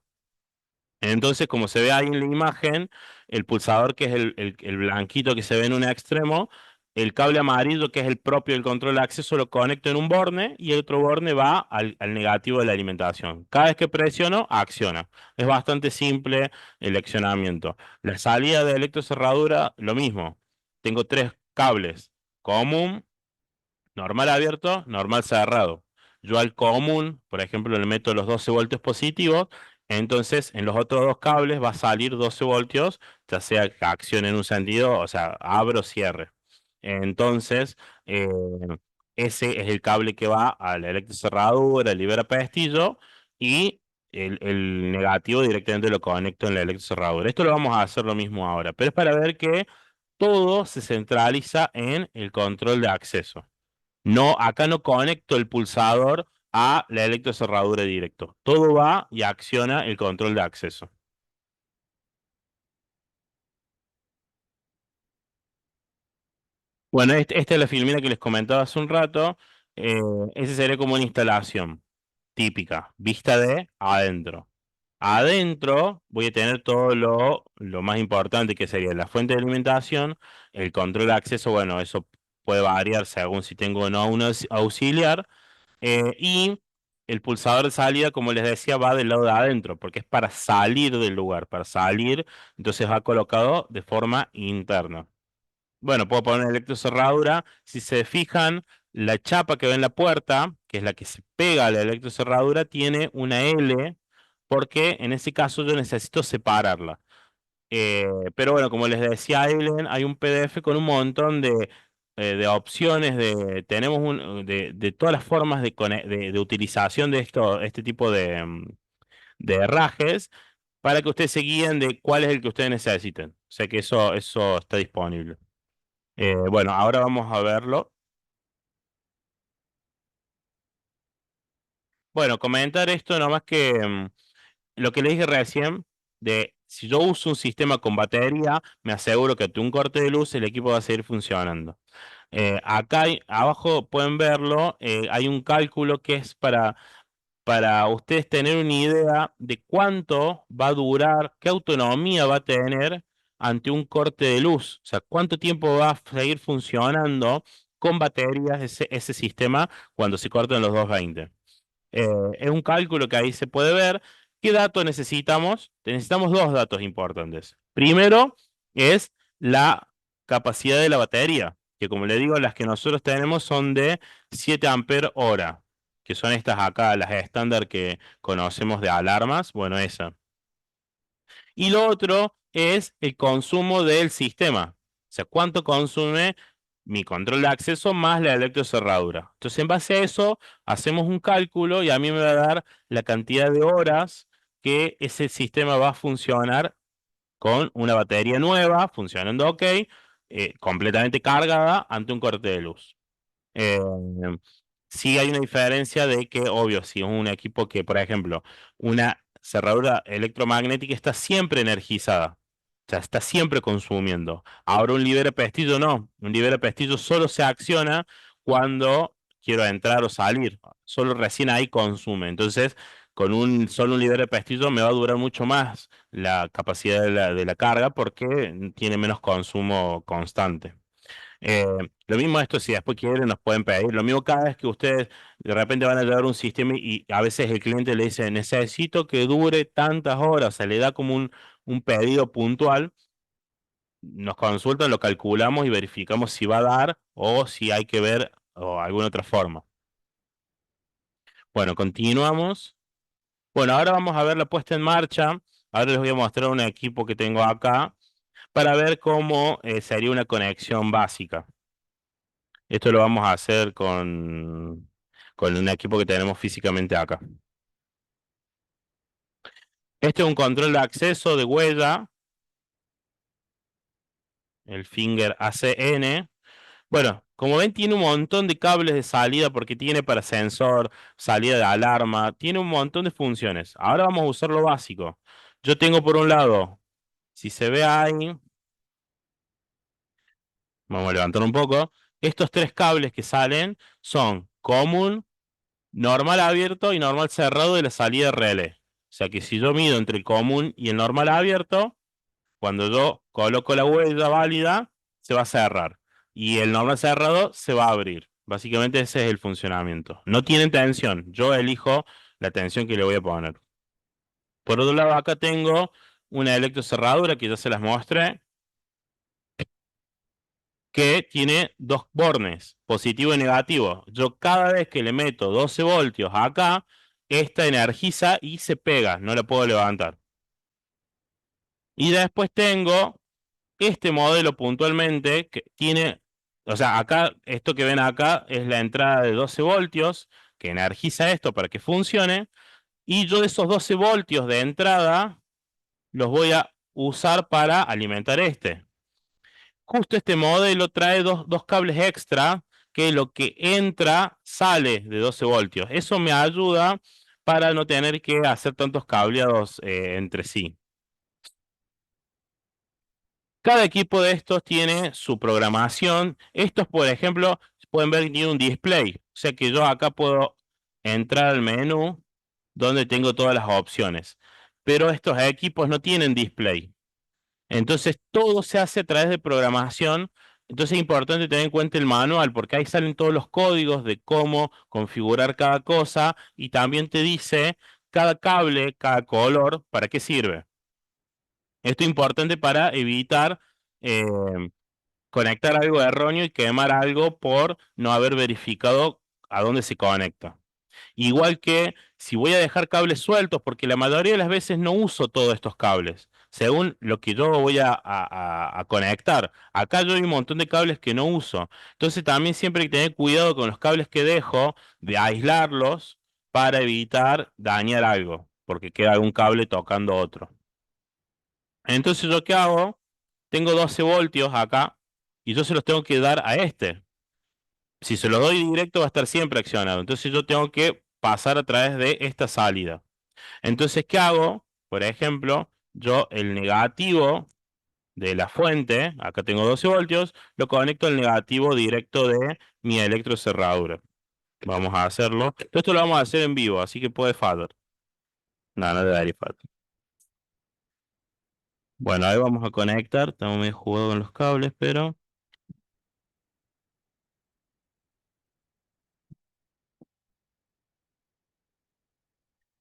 Entonces, como se ve ahí en la imagen, el pulsador, que es el blanquito que se ve en un extremo, el cable amarillo, que es el propio del control de acceso, lo conecto en un borne y el otro borne va al negativo de la alimentación. Cada vez que presiono, acciona. Es bastante simple el accionamiento. La salida de electrocerradura, lo mismo. Tengo tres cables: común, normal abierto, normal cerrado. Yo al común, por ejemplo, le meto los 12 voltios positivos, entonces en los otros dos cables va a salir 12 voltios, ya sea que accione en un sentido, o sea, abro o cierre. Entonces, eh, ese es el cable que va a la electrocerradura, libera pestillo, y el negativo directamente lo conecto en la electrocerradura. Esto lo vamos a hacer lo mismo ahora, pero es para ver que todo se centraliza en el control de acceso. No, acá no conecto el pulsador a la electrocerradura directo. Todo va y acciona el control de acceso. Bueno, esta es la filmina que les comentaba hace un rato. Eh, Ese sería como una instalación típica, vista de adentro. Adentro voy a tener todo lo más importante, que sería la fuente de alimentación, el control de acceso. Bueno, eso puede variar según si tengo o no un auxiliar. Y el pulsador de salida, como les decía, va del lado de adentro, porque es para salir del lugar, para salir, entonces va colocado de forma interna. Bueno, puedo poner electrocerradura. Si se fijan, La chapa que ve en la puerta, que es la que se pega a la electrocerradura, tiene una L, porque en ese caso yo necesito separarla. Pero bueno, como les decía Aileen, hay un PDF con un montón de opciones, tenemos de todas las formas de utilización de este tipo de herrajes para que ustedes se guíen de cuál es el que ustedes necesiten. O sea que eso está disponible. Bueno, ahora vamos a verlo. Bueno, comentar esto nomás que lo que le dije recién, de si yo uso un sistema con batería, me aseguro que ante un corte de luz el equipo va a seguir funcionando. Abajo pueden verlo, hay un cálculo que es para ustedes tener una idea de cuánto va a durar, qué autonomía va a tener ante un corte de luz. O sea, cuánto tiempo va a seguir funcionando con baterías ese sistema cuando se cortan los 220. Es un cálculo que ahí se puede ver. ¿Qué datos necesitamos? Necesitamos dos datos importantes. Primero es la capacidad de la batería, que como le digo, las que nosotros tenemos son de 7 ampere hora, que son estas acá, las estándar que conocemos de alarmas. Bueno, esa. Y lo otro es el consumo del sistema. O sea, cuánto consume mi control de acceso más la electrocerradura. Entonces, en base a eso, hacemos un cálculo y a mí me va a dar la cantidad de horas que ese sistema va a funcionar con una batería nueva, funcionando ok, completamente cargada ante un corte de luz. Eh, sí hay una diferencia de que, obvio, si es un equipo que, por ejemplo, una cerradura electromagnética está siempre energizada, o sea, está siempre consumiendo. Ahora un libera pestillo no, un libera pestillo solo se acciona cuando quiero entrar o salir, solo recién ahí consume. Entonces, con solo un libera pestillo me va a durar mucho más la capacidad de la carga porque tiene menos consumo constante. Eh, lo mismo esto, si después quieren, nos pueden pedir. Lo mismo cada vez que ustedes de repente van a llevar un sistema y a veces el cliente le dice, necesito que dure tantas horas, se le da como un pedido puntual, nos consultan, lo calculamos y verificamos si va a dar o si hay que ver o alguna otra forma. Bueno, continuamos. Bueno, ahora vamos a ver la puesta en marcha. Ahora les voy a mostrar un equipo que tengo acá para ver cómo sería una conexión básica. Esto lo vamos a hacer con un equipo que tenemos físicamente acá. Este es un control de acceso de huella, el Finger ACN. Bueno, como ven, tiene un montón de cables de salida porque tiene para sensor, salida de alarma, tiene un montón de funciones. Ahora vamos a usar lo básico. Yo tengo por un lado, si se ve ahí, vamos a levantar un poco, estos tres cables que salen son común, normal abierto y normal cerrado de la salida de relé. O sea que si yo mido entre el común y el normal abierto, cuando yo coloco la huella válida, se va a cerrar. Y el normal cerrado se va a abrir. Básicamente ese es el funcionamiento. No tiene tensión. Yo elijo la tensión que le voy a poner. Por otro lado, acá tengo una electrocerradura que ya se las mostré, que tiene dos bornes, positivo y negativo. Yo cada vez que le meto 12 voltios acá, esta energiza y se pega, no la puedo levantar. Y después tengo este modelo puntualmente que tiene, o sea, acá, esto que ven acá es la entrada de 12 voltios que energiza esto para que funcione. Y yo esos 12 voltios de entrada los voy a usar para alimentar este. Justo este modelo trae dos cables extra que lo que entra sale de 12 voltios. Eso me ayuda para no tener que hacer tantos cableados entre sí. Cada equipo de estos tiene su programación. Estos, por ejemplo, pueden ver que tiene un display. O sea que yo acá puedo entrar al menú donde tengo todas las opciones. Pero estos equipos no tienen display. Entonces todo se hace a través de programación. Entonces es importante tener en cuenta el manual porque ahí salen todos los códigos de cómo configurar cada cosa y también te dice cada cable, cada color, para qué sirve. Esto es importante para evitar eh, conectar algo erróneo y quemar algo por no haber verificado a dónde se conecta. Igual que si voy a dejar cables sueltos, porque la mayoría de las veces no uso todos estos cables, según lo que yo voy a conectar. Acá yo hay un montón de cables que no uso. Entonces también siempre hay que tener cuidado con los cables que dejo, de aislarlos para evitar dañar algo, porque queda algún cable tocando otro. Entonces, ¿yo qué hago? Tengo 12 voltios acá y yo se los tengo que dar a este. Si se los doy directo va a estar siempre accionado. Entonces yo tengo que pasar a través de esta salida. Entonces, ¿qué hago? Por ejemplo, yo el negativo de la fuente, acá tengo 12 voltios, lo conecto al negativo directo de mi electrocerradura. Vamos a hacerlo. Esto lo vamos a hacer en vivo, así que puede fallar. No, no debería fallar. Bueno, ahí vamos a conectar. Estamos medio jugados con los cables, pero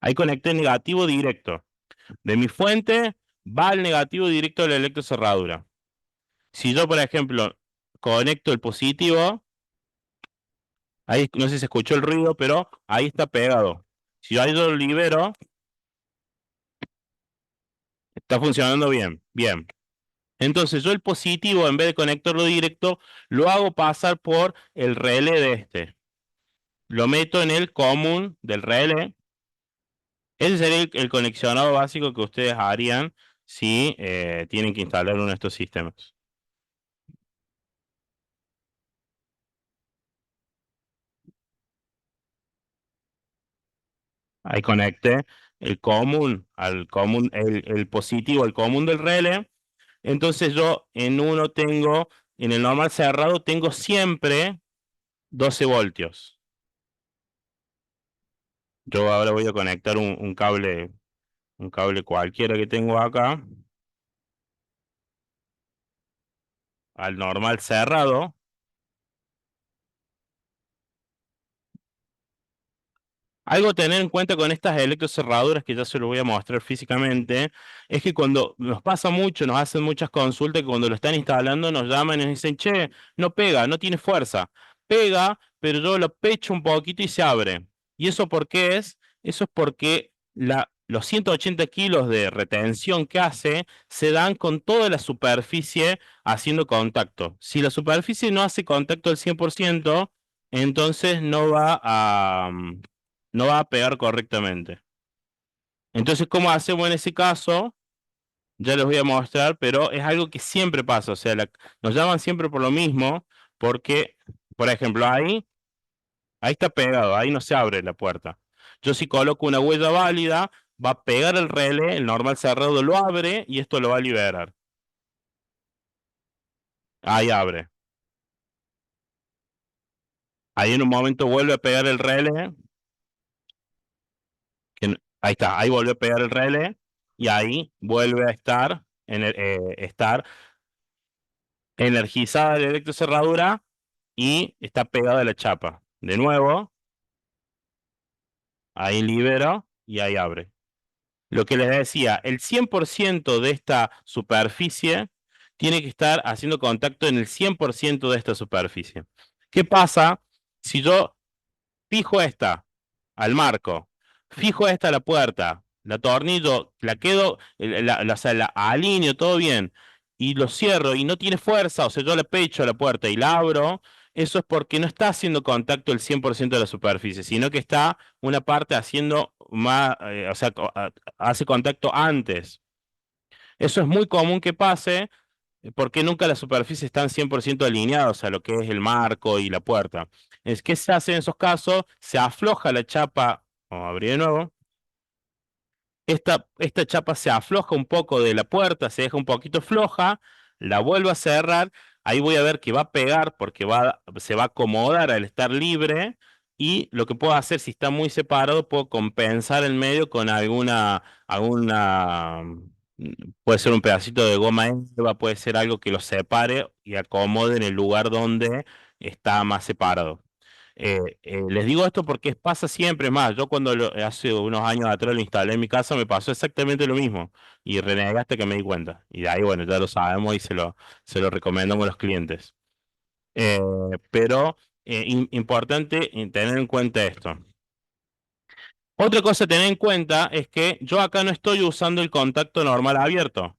ahí conecté negativo directo. De mi fuente va al negativo directo de la electrocerradura. Si yo, por ejemplo, conecto el positivo, ahí no sé si se escuchó el ruido, pero ahí está pegado. Si yo ahí lo libero, está funcionando bien, bien. Entonces yo el positivo, en vez de conectarlo directo, lo hago pasar por el relé de este. Lo meto en el común del relé. Ese sería el conexionado básico que ustedes harían si tienen que instalar uno de estos sistemas. Ahí conecté el común al común, el positivo al común del relé. Entonces yo en uno tengo, en el normal cerrado, tengo siempre 12 voltios. Yo ahora voy a conectar un cable cualquiera que tengo acá al normal cerrado. Algo a tener en cuenta con estas electrocerraduras, que ya se lo voy a mostrar físicamente, es que cuando nos pasa mucho, nos hacen muchas consultas, que cuando lo están instalando nos llaman y nos dicen, che, no pega, no tiene fuerza. Pega, pero yo lo pecho un poquito y se abre. ¿Y eso por qué es? Eso es porque los 180 kilos de retención que hace se dan con toda la superficie haciendo contacto. Si la superficie no hace contacto al 100%, entonces no va a pegar correctamente. Entonces, ¿cómo hacemos en ese caso? Ya les voy a mostrar, pero es algo que siempre pasa. O sea, nos llaman siempre por lo mismo, porque, por ejemplo, ahí está pegado, ahí no se abre la puerta. Yo si coloco una huella válida, va a pegar el relé, el normal cerrado lo abre y esto lo va a liberar. Ahí abre. Ahí en un momento vuelve a pegar el relé, ahí está, ahí vuelve a pegar el relé y ahí vuelve a estar, estar energizada la electrocerradura y está pegada a la chapa. De nuevo, ahí libero y ahí abre. Lo que les decía, el 100% de esta superficie tiene que estar haciendo contacto en el 100% de esta superficie. ¿Qué pasa si yo fijo esta al marco, fijo esta a la puerta, la atornillo, la quedo, o sea, la alineo todo bien y lo cierro y no tiene fuerza, o sea, yo le pecho a la puerta y la abro? Eso es porque no está haciendo contacto el 100% de la superficie, sino que está una parte haciendo más, o sea, hace contacto antes. Eso es muy común que pase porque nunca las superficies están 100% alineadas a lo que es el marco y la puerta. ¿Qué se hace en esos casos? Se afloja la chapa, vamos a abrir de nuevo, esta chapa se afloja un poco de la puerta, se deja un poquito floja, la vuelvo a cerrar, ahí voy a ver que va a pegar porque se va a acomodar al estar libre y lo que puedo hacer si está muy separado, puedo compensar el medio con puede ser un pedacito de goma eva, puede ser algo que lo separe y acomode en el lugar donde está más separado. Les digo esto porque pasa siempre más. Yo cuando hace unos años atrás lo instalé en mi casa me pasó exactamente lo mismo y renegué hasta que me di cuenta. Y de ahí, bueno, ya lo sabemos y se lo recomendamos a los clientes. Eh, pero importante tener en cuenta esto. Otra cosa a tener en cuenta es que yo acá no estoy usando el contacto normal abierto.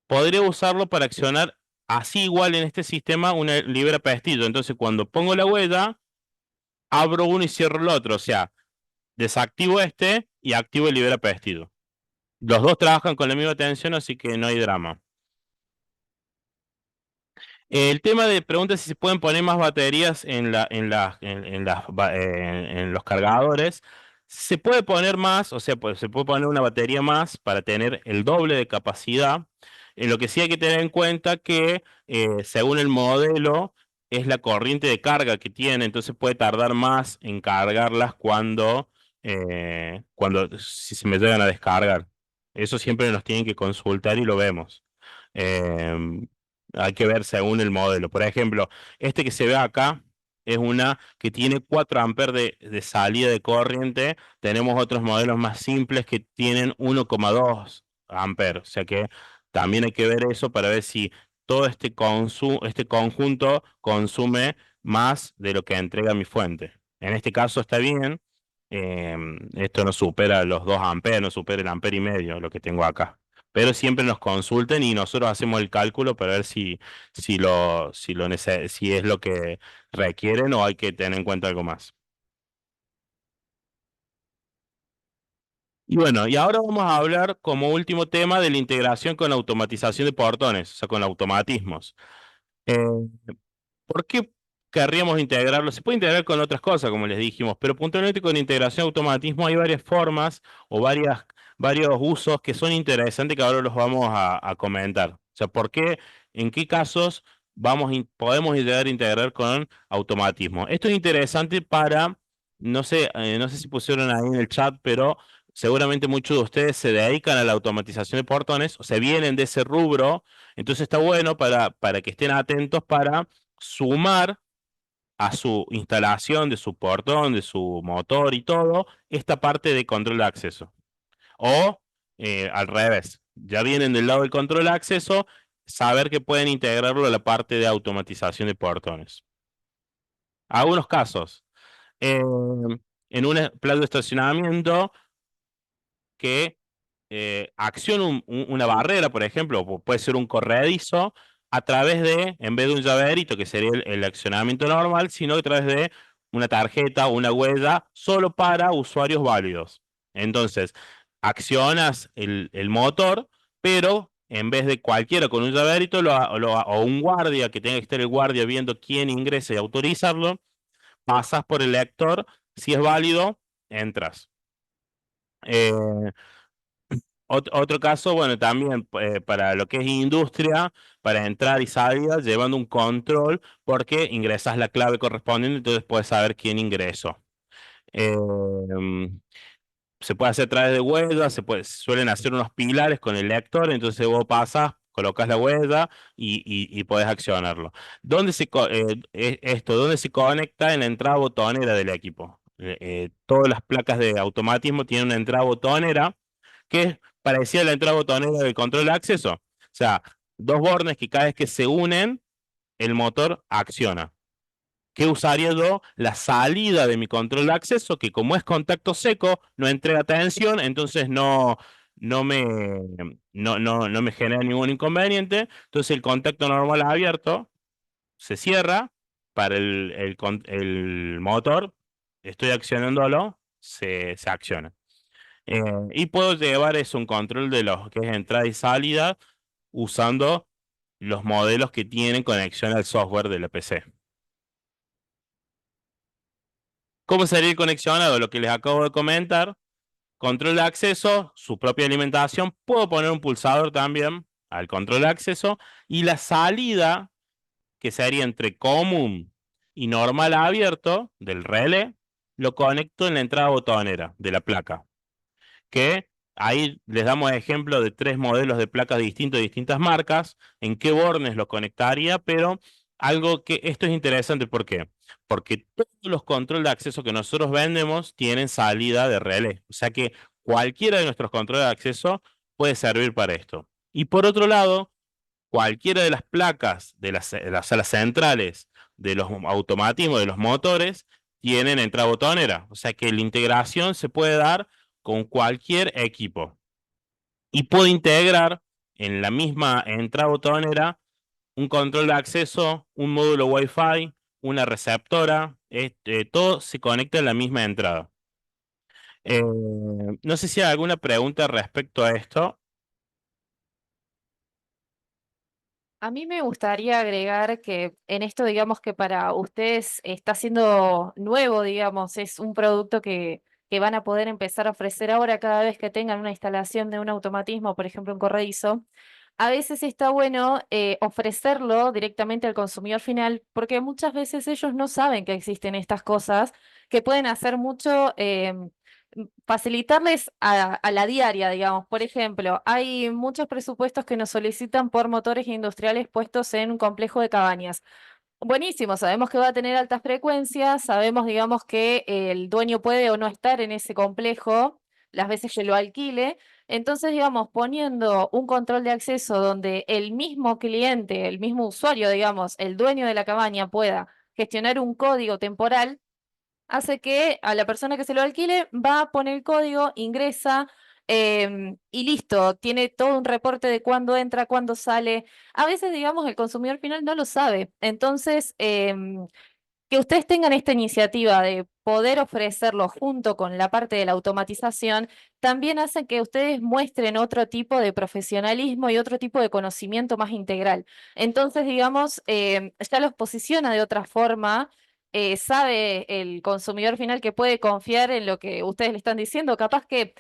Podría usarlo para accionar así igual en este sistema una libra pestillo. Entonces, cuando pongo la huella, abro uno y cierro el otro. O sea, desactivo este y activo el libera pestillo. Los dos trabajan con la misma tensión, así que no hay drama. El tema de pregunta si se pueden poner más baterías en los cargadores. Se puede poner más, o sea, pues, se puede poner una batería más para tener el doble de capacidad. Lo que sí hay que tener en cuenta que según el modelo es la corriente de carga que tiene, entonces puede tardar más en cargarlas cuando si se me llegan a descargar. Eso siempre nos tienen que consultar y lo vemos. Em, Hay que ver según el modelo. Por ejemplo, este que se ve acá es una que tiene 4 amperes de salida de corriente. Tenemos otros modelos más simples que tienen 1,2 amperes. O sea que también hay que ver eso para ver si todo este conjunto consume más de lo que entrega mi fuente. En este caso está bien. Esto no supera los 2 amperes, no supera el ampere y medio, lo que tengo acá, pero siempre nos consulten y nosotros hacemos el cálculo para ver si es lo que requieren o hay que tener en cuenta algo más. Y bueno, y ahora vamos a hablar como último tema de la integración con automatización de portones, o sea, con automatismos. Eh, ¿Por qué querríamos integrarlo? Se puede integrar con otras cosas, como les dijimos, pero puntualmente con integración de automatismo hay varias formas o varios usos que son interesantes que ahora los vamos a comentar. O sea, ¿por qué, en qué casos podemos llegar a integrar con automatismo? Esto es interesante para, no sé si pusieron ahí en el chat, pero seguramente muchos de ustedes se dedican a la automatización de portones o se vienen de ese rubro, entonces está bueno para que estén atentos para sumar a su instalación de su portón, de su motor y todo, esta parte de control de acceso. O al revés, ya vienen del lado del control de acceso, saber que pueden integrarlo a la parte de automatización de portones. Algunos casos, en un plan de estacionamiento que acciona una barrera, por ejemplo, o puede ser un corredizo, a través de, en vez de un llaverito, que sería el accionamiento normal, sino a través de una tarjeta o una huella solo para usuarios válidos. Entonces, accionas el motor, pero en vez de cualquiera con un llaverito o un guardia, que tenga que estar el guardia viendo quién ingresa y autorizarlo, pasas por el lector, si es válido, entras. Eh, Otro caso, bueno, también para lo que es industria, para entrar y salida, llevando un control, porque ingresas la clave correspondiente, entonces puedes saber quién ingresó. Eh, Se puede hacer a través de huellas, suelen hacer unos pilares con el lector, entonces vos pasas, colocas la huella y podés accionarlo. ¿Dónde se conecta? En la entrada botonera del equipo. Todas las placas de automatismo tienen una entrada botonera que es parecida a la entrada botonera del control de acceso. O sea, dos bornes que cada vez que se unen, el motor acciona. ¿Qué usaría yo? La salida de mi control de acceso, que como es contacto seco, no entrega tensión, entonces no me, no me genera ningún inconveniente. Entonces el contacto normal abierto se cierra para el motor, estoy accionándolo, se acciona. Y puedo llevar eso, un control de lo que es entrada y salida usando los modelos que tienen conexión al software de la PC. ¿Cómo sería el conexionado? Lo que les acabo de comentar. Control de acceso, su propia alimentación. Puedo poner un pulsador también al control de acceso. Y la salida, que sería entre común y normal abierto del relé, lo conecto en la entrada botonera de la placa. Que ahí les damos ejemplo de 3 modelos de placas distintos de distintas marcas, en qué bornes lo conectaría, pero algo que esto es interesante, ¿por qué? Porque todos los controles de acceso que nosotros vendemos tienen salida de relé. O sea que cualquiera de nuestros controles de acceso puede servir para esto. Y por otro lado, cualquiera de las placas de las salas centrales de los automatismos de los motores tienen entrada botonera. O sea que la integración se puede dar con cualquier equipo. Y puedo integrar en la misma entrada botonera un control de acceso, un módulo Wi-Fi, una receptora, todo se conecta en la misma entrada. No sé si hay alguna pregunta respecto a esto. A mí me gustaría agregar que en esto, digamos que para ustedes está siendo nuevo, digamos, es un producto que van a poder empezar a ofrecer ahora cada vez que tengan una instalación de un automatismo, por ejemplo, un corredizo. A veces está bueno ofrecerlo directamente al consumidor final, porque muchas veces ellos no saben que existen estas cosas que pueden hacer mucho, facilitarles a la diaria, digamos. Por ejemplo, hay muchos presupuestos que nos solicitan por motores industriales puestos en un complejo de cabañas. Buenísimo, sabemos que va a tener altas frecuencias, sabemos, digamos, que el dueño puede o no estar en ese complejo las veces que lo alquile. Entonces, digamos, poniendo un control de acceso donde el mismo cliente, el mismo usuario, digamos, el dueño de la cabaña pueda gestionar un código temporal, hace que a la persona que se lo alquile va a poner el código, ingresa y listo, tiene todo un reporte de cuándo entra, cuándo sale. A veces, digamos, el consumidor final no lo sabe. Entonces, que ustedes tengan esta iniciativa de poder ofrecerlo junto con la parte de la automatización, también hace que ustedes muestren otro tipo de profesionalismo y otro tipo de conocimiento más integral. Entonces, digamos, ya los posiciona de otra forma. Sabe el consumidor final que puede confiar en lo que ustedes le están diciendo. Capaz que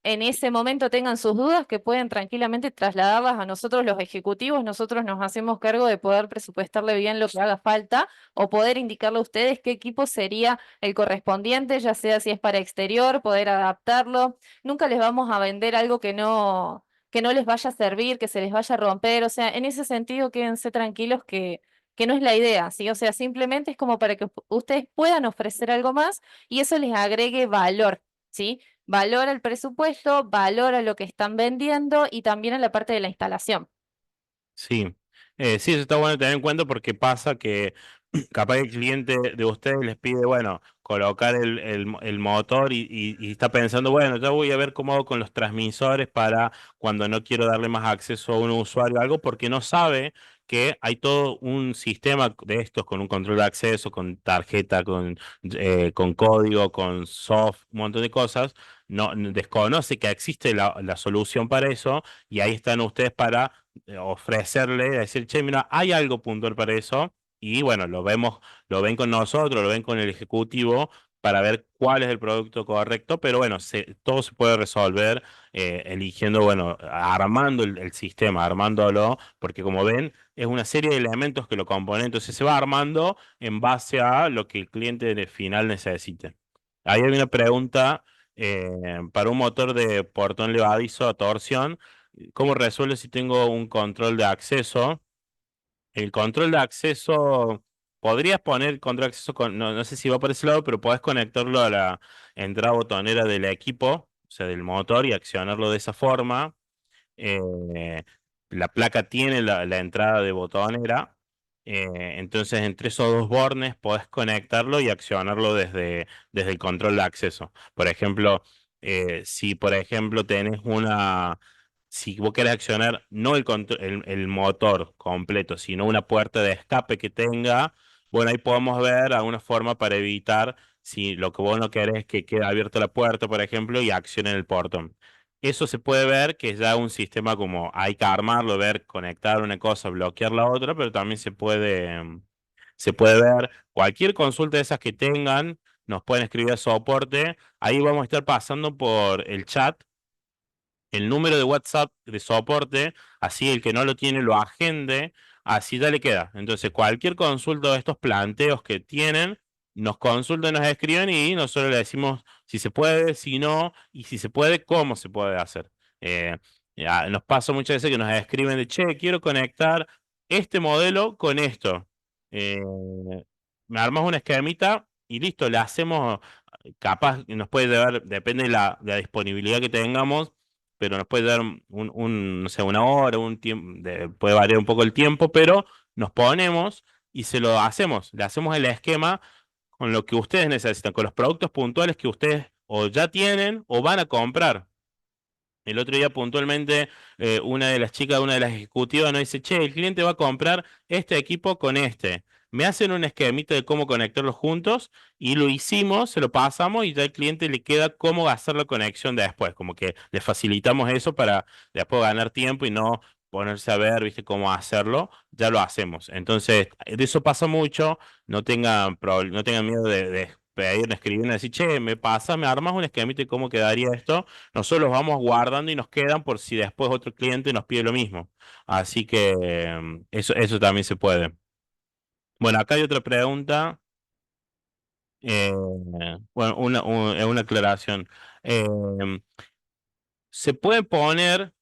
en ese momento tengan sus dudas, que pueden tranquilamente trasladarlas a nosotros los ejecutivos. Nosotros nos hacemos cargo de poder presupuestarle bien lo que haga falta o poder indicarle a ustedes qué equipo sería el correspondiente, ya sea si es para exterior, poder adaptarlo. Nunca les vamos a vender algo que no les vaya a servir, que se les vaya a romper. O sea, en ese sentido, quédense tranquilos que no es la idea, ¿sí? O sea, simplemente es como para que ustedes puedan ofrecer algo más y eso les agregue valor, ¿sí? Valor al presupuesto, valor a lo que están vendiendo y también a la parte de la instalación. Sí, sí, eso está bueno tener en cuenta porque pasa que capaz el cliente de ustedes les pide, bueno, colocar el motor y está pensando, bueno, ya voy a ver cómo hago con los transmisores para cuando no quiero darle más acceso a un usuario o algo, porque no sabe que hay todo un sistema de estos con un control de acceso, con tarjeta, con código, con soft, un montón de cosas. Desconoce que existe la solución para eso y ahí están ustedes para ofrecerle, decir, che, mira, hay algo puntual para eso y bueno, lo ven con nosotros, lo ven con el ejecutivo para ver cuál es el producto correcto, pero bueno, todo se puede resolver eligiendo, bueno, armando el sistema, armándolo, porque como ven, es una serie de elementos que lo componen, entonces se va armando en base a lo que el cliente de final necesite. Ahí hay una pregunta para un motor de portón levadizo a torsión. ¿Cómo resuelvo si tengo un control de acceso? El control de acceso, podrías poner control de acceso no, no sé si va por ese lado, pero podés conectarlo a la entrada botonera del equipo, o sea, del motor y accionarlo de esa forma. Eh, la placa tiene la entrada de botonera, entonces entre esos dos bornes podés conectarlo y accionarlo desde el control de acceso. Por ejemplo, si por ejemplo tenés si vos querés accionar no el motor completo, sino una puerta de escape que tenga, bueno, ahí podemos ver alguna forma para evitar si lo que vos no querés es que quede abierta la puerta, por ejemplo, y accione el portón. Eso se puede ver que es ya un sistema como hay que armarlo, ver, conectar una cosa, bloquear la otra, pero también se puede ver cualquier consulta de esas que tengan, nos pueden escribir a soporte. Ahí vamos a estar pasando por el chat el número de WhatsApp de soporte, así el que no lo tiene lo agende, así ya le queda. Entonces, cualquier consulta de estos planteos que tienen, nos consultan, nos escriben y nosotros le decimos si se puede, si no, y si se puede, cómo se puede hacer. Eh, nos pasa muchas veces que nos escriben de, che, quiero conectar este modelo con esto. eh, me armas una esquemita y listo, le hacemos, capaz nos puede llevar, depende de la disponibilidad que tengamos, pero nos puede dar no sé, una hora, un tiempo, puede variar un poco el tiempo, pero nos ponemos y se lo hacemos, le hacemos el esquema con lo que ustedes necesitan, con los productos puntuales que ustedes o ya tienen o van a comprar. El otro día puntualmente una de las chicas, una de las ejecutivas nos dice, che, el cliente va a comprar este equipo con este. Me hacen un esquemita de cómo conectarlos juntos y lo hicimos, se lo pasamos y ya al cliente le queda cómo hacer la conexión después. Como que le facilitamos eso para después ganar tiempo y no ponerse a ver, viste, cómo hacerlo. Ya lo hacemos. Entonces, de eso pasa mucho. No tengan miedo de pedir, escribir y decir, che, me pasa, me armas un esquemita de cómo quedaría esto. Nosotros los vamos guardando y nos quedan por si después otro cliente nos pide lo mismo. Así que eso también se puede. Bueno, acá hay otra pregunta. eh, bueno, una aclaración. Eh, ¿Se puede poner,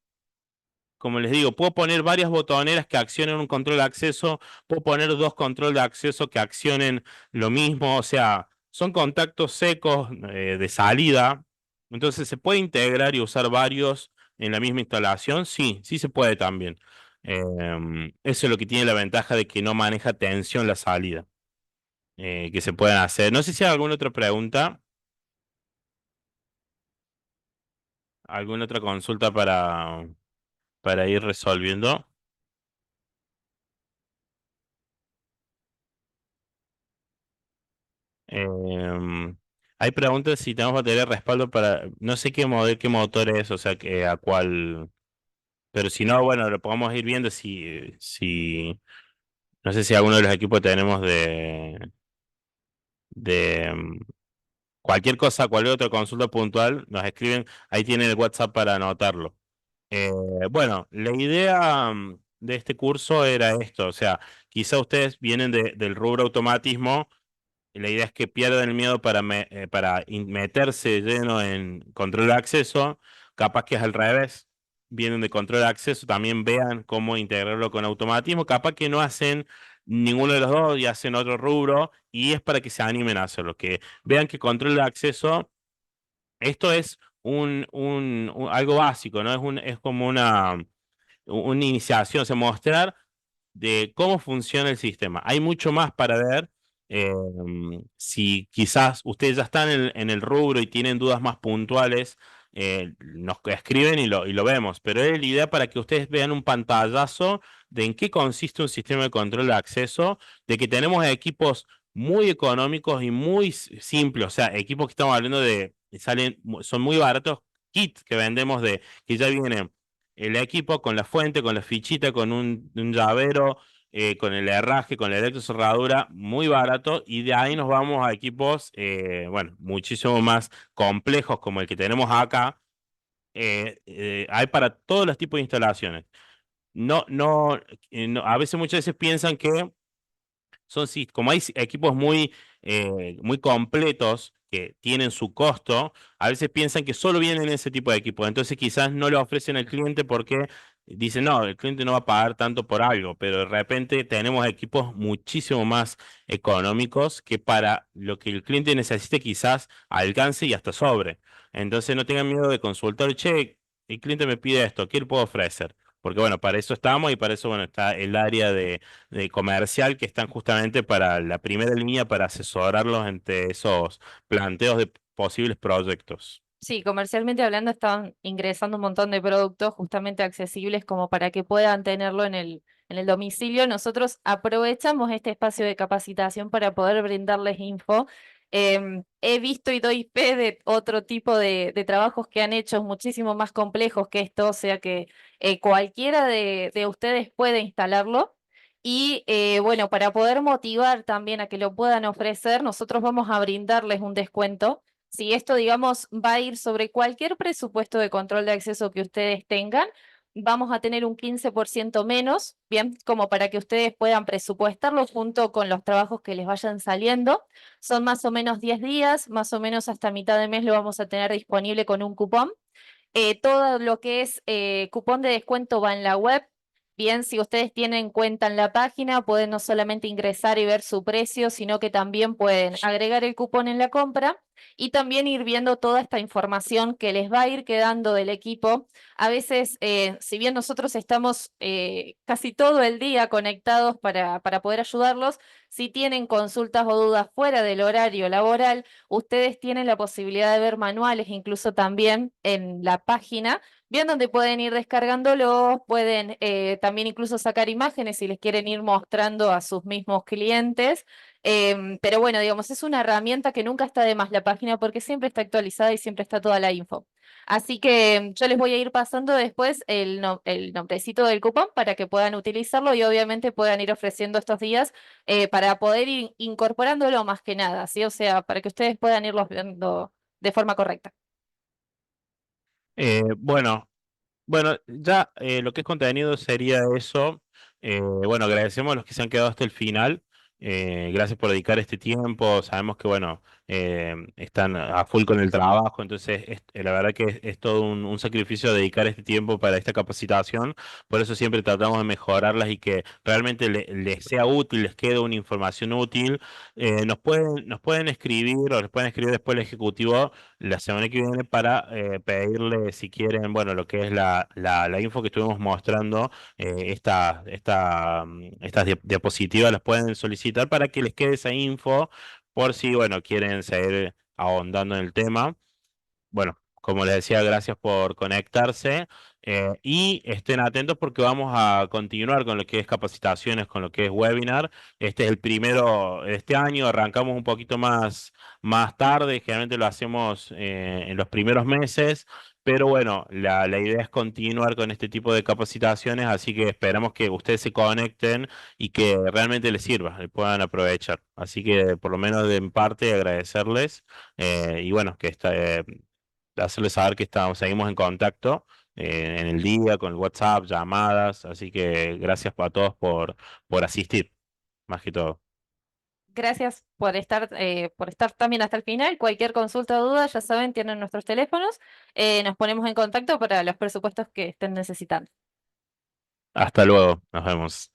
como les digo, puedo poner varias botoneras que accionen un control de acceso, puedo poner dos control de acceso que accionen lo mismo, o sea, son contactos secos de salida, entonces se puede integrar y usar varios en la misma instalación, sí, sí se puede también. Eso es lo que tiene la ventaja de que no maneja tensión la salida, que se pueden hacer. No sé si hay alguna otra pregunta, alguna otra consulta para ir resolviendo. Em, Hay preguntas si tenemos batería de respaldo para, no sé qué modelo, qué motor es, o sea, que a cuál, pero si no, bueno, lo podemos ir viendo no sé si alguno de los equipos tenemos de cualquier cosa, cualquier otra consulta puntual, nos escriben, ahí tienen el WhatsApp para anotarlo. Eh, bueno, la idea de este curso era esto, o sea, quizá ustedes vienen del rubro automatismo. Y la idea es que pierdan el miedo para meterse lleno en control de acceso. Capaz que es al revés. Vienen de control de acceso, también vean cómo integrarlo con automatismo. Capaz que no hacen ninguno de los dos y hacen otro rubro. Y es para que se animen a hacerlo. Que vean que control de acceso, esto es algo básico, ¿no? Es como una iniciación, o sea, mostrar de cómo funciona el sistema. Hay mucho más para ver. eh, si quizás ustedes ya están en el rubro y tienen dudas más puntuales, nos escriben y lo vemos. Pero es la idea para que ustedes vean un pantallazo de en qué consiste un sistema de control de acceso, de que tenemos equipos muy económicos y muy simples, o sea, equipos que estamos hablando son muy baratos, kits que vendemos que ya vienen el equipo con la fuente, con la fichita, con un llavero, con el herraje, con la electrocerradura, muy barato, y de ahí nos vamos a equipos, bueno, muchísimo más complejos como el que tenemos acá. Hay para todos los tipos de instalaciones. No, no, a veces muchas veces piensan que sí, como hay equipos muy completos que tienen su costo, a veces piensan que solo vienen ese tipo de equipos. Entonces quizás no le ofrecen al cliente porque dicen, no, el cliente no va a pagar tanto por algo, pero de repente tenemos equipos muchísimo más económicos que para lo que el cliente necesite quizás alcance y hasta sobre. Entonces no tengan miedo de consultar, che, el cliente me pide esto, ¿qué le puedo ofrecer? Porque bueno, para eso estamos y para eso, bueno, está el área de comercial que están justamente para la primera línea para asesorarlos entre esos planteos de posibles proyectos. Sí, comercialmente hablando, están ingresando un montón de productos justamente accesibles como para que puedan tenerlo en el domicilio. Nosotros aprovechamos este espacio de capacitación para poder brindarles info. He visto y doy fe de otro tipo de trabajos que han hecho muchísimo más complejos que esto, o sea que cualquiera de ustedes puede instalarlo. Y bueno, para poder motivar también a que lo puedan ofrecer, nosotros vamos a brindarles un descuento si esto, digamos, va a ir sobre cualquier presupuesto de control de acceso que ustedes tengan, vamos a tener un 15% menos, bien, como para que ustedes puedan presupuestarlo junto con los trabajos que les vayan saliendo. Son más o menos 10 días, más o menos hasta mitad de mes lo vamos a tener disponible con un cupón. Todo lo que es cupón de descuento va en la web. bien, si ustedes tienen cuenta en la página, pueden no solamente ingresar y ver su precio, sino que también pueden agregar el cupón en la compra y también ir viendo toda esta información que les va a ir quedando del equipo. A veces, si bien nosotros estamos casi todo el día conectados para poder ayudarlos, si tienen consultas o dudas fuera del horario laboral, ustedes tienen la posibilidad de ver manuales, incluso también en la página, bien donde pueden ir descargándolos, pueden también incluso sacar imágenes si les quieren ir mostrando a sus mismos clientes. Pero bueno, digamos, es una herramienta que nunca está de más la página porque siempre está actualizada y siempre está toda la info. Así que yo les voy a ir pasando después el nombrecito del cupón para que puedan utilizarlo y obviamente puedan ir ofreciendo estos días para poder ir incorporándolo más que nada, ¿sí? O sea, para que ustedes puedan irlos viendo de forma correcta. Bueno. Bueno, ya lo que es contenido sería eso. Bueno, agradecemos a los que se han quedado hasta el final. Gracias por dedicar este tiempo. Sabemos que, bueno, están a full con el trabajo, entonces la verdad que es todo un sacrificio dedicar este tiempo para esta capacitación. Por eso siempre tratamos de mejorarlas y que realmente les sea útil, les quede una información útil. Nos pueden escribir o les pueden escribir después el ejecutivo la semana que viene para pedirle si quieren, bueno, lo que es la info que estuvimos mostrando, estas diapositivas las pueden solicitar para que les quede esa info por si, bueno, quieren seguir ahondando en el tema. Bueno, como les decía, gracias por conectarse y estén atentos porque vamos a continuar con lo que es capacitaciones, con lo que es webinar. Este es el primero de este año, arrancamos un poquito más tarde, generalmente lo hacemos en los primeros meses, pero bueno, la idea es continuar con este tipo de capacitaciones, así que esperamos que ustedes se conecten y que realmente les sirva, y puedan aprovechar. Así que por lo menos de mi parte agradecerles y bueno, hacerles saber que seguimos en contacto en el día, con el WhatsApp, llamadas, así que gracias a todos por asistir, más que todo. Gracias por estar también hasta el final. Cualquier consulta o duda, ya saben, tienen nuestros teléfonos. Nos ponemos en contacto para los presupuestos que estén necesitando. Hasta luego, nos vemos.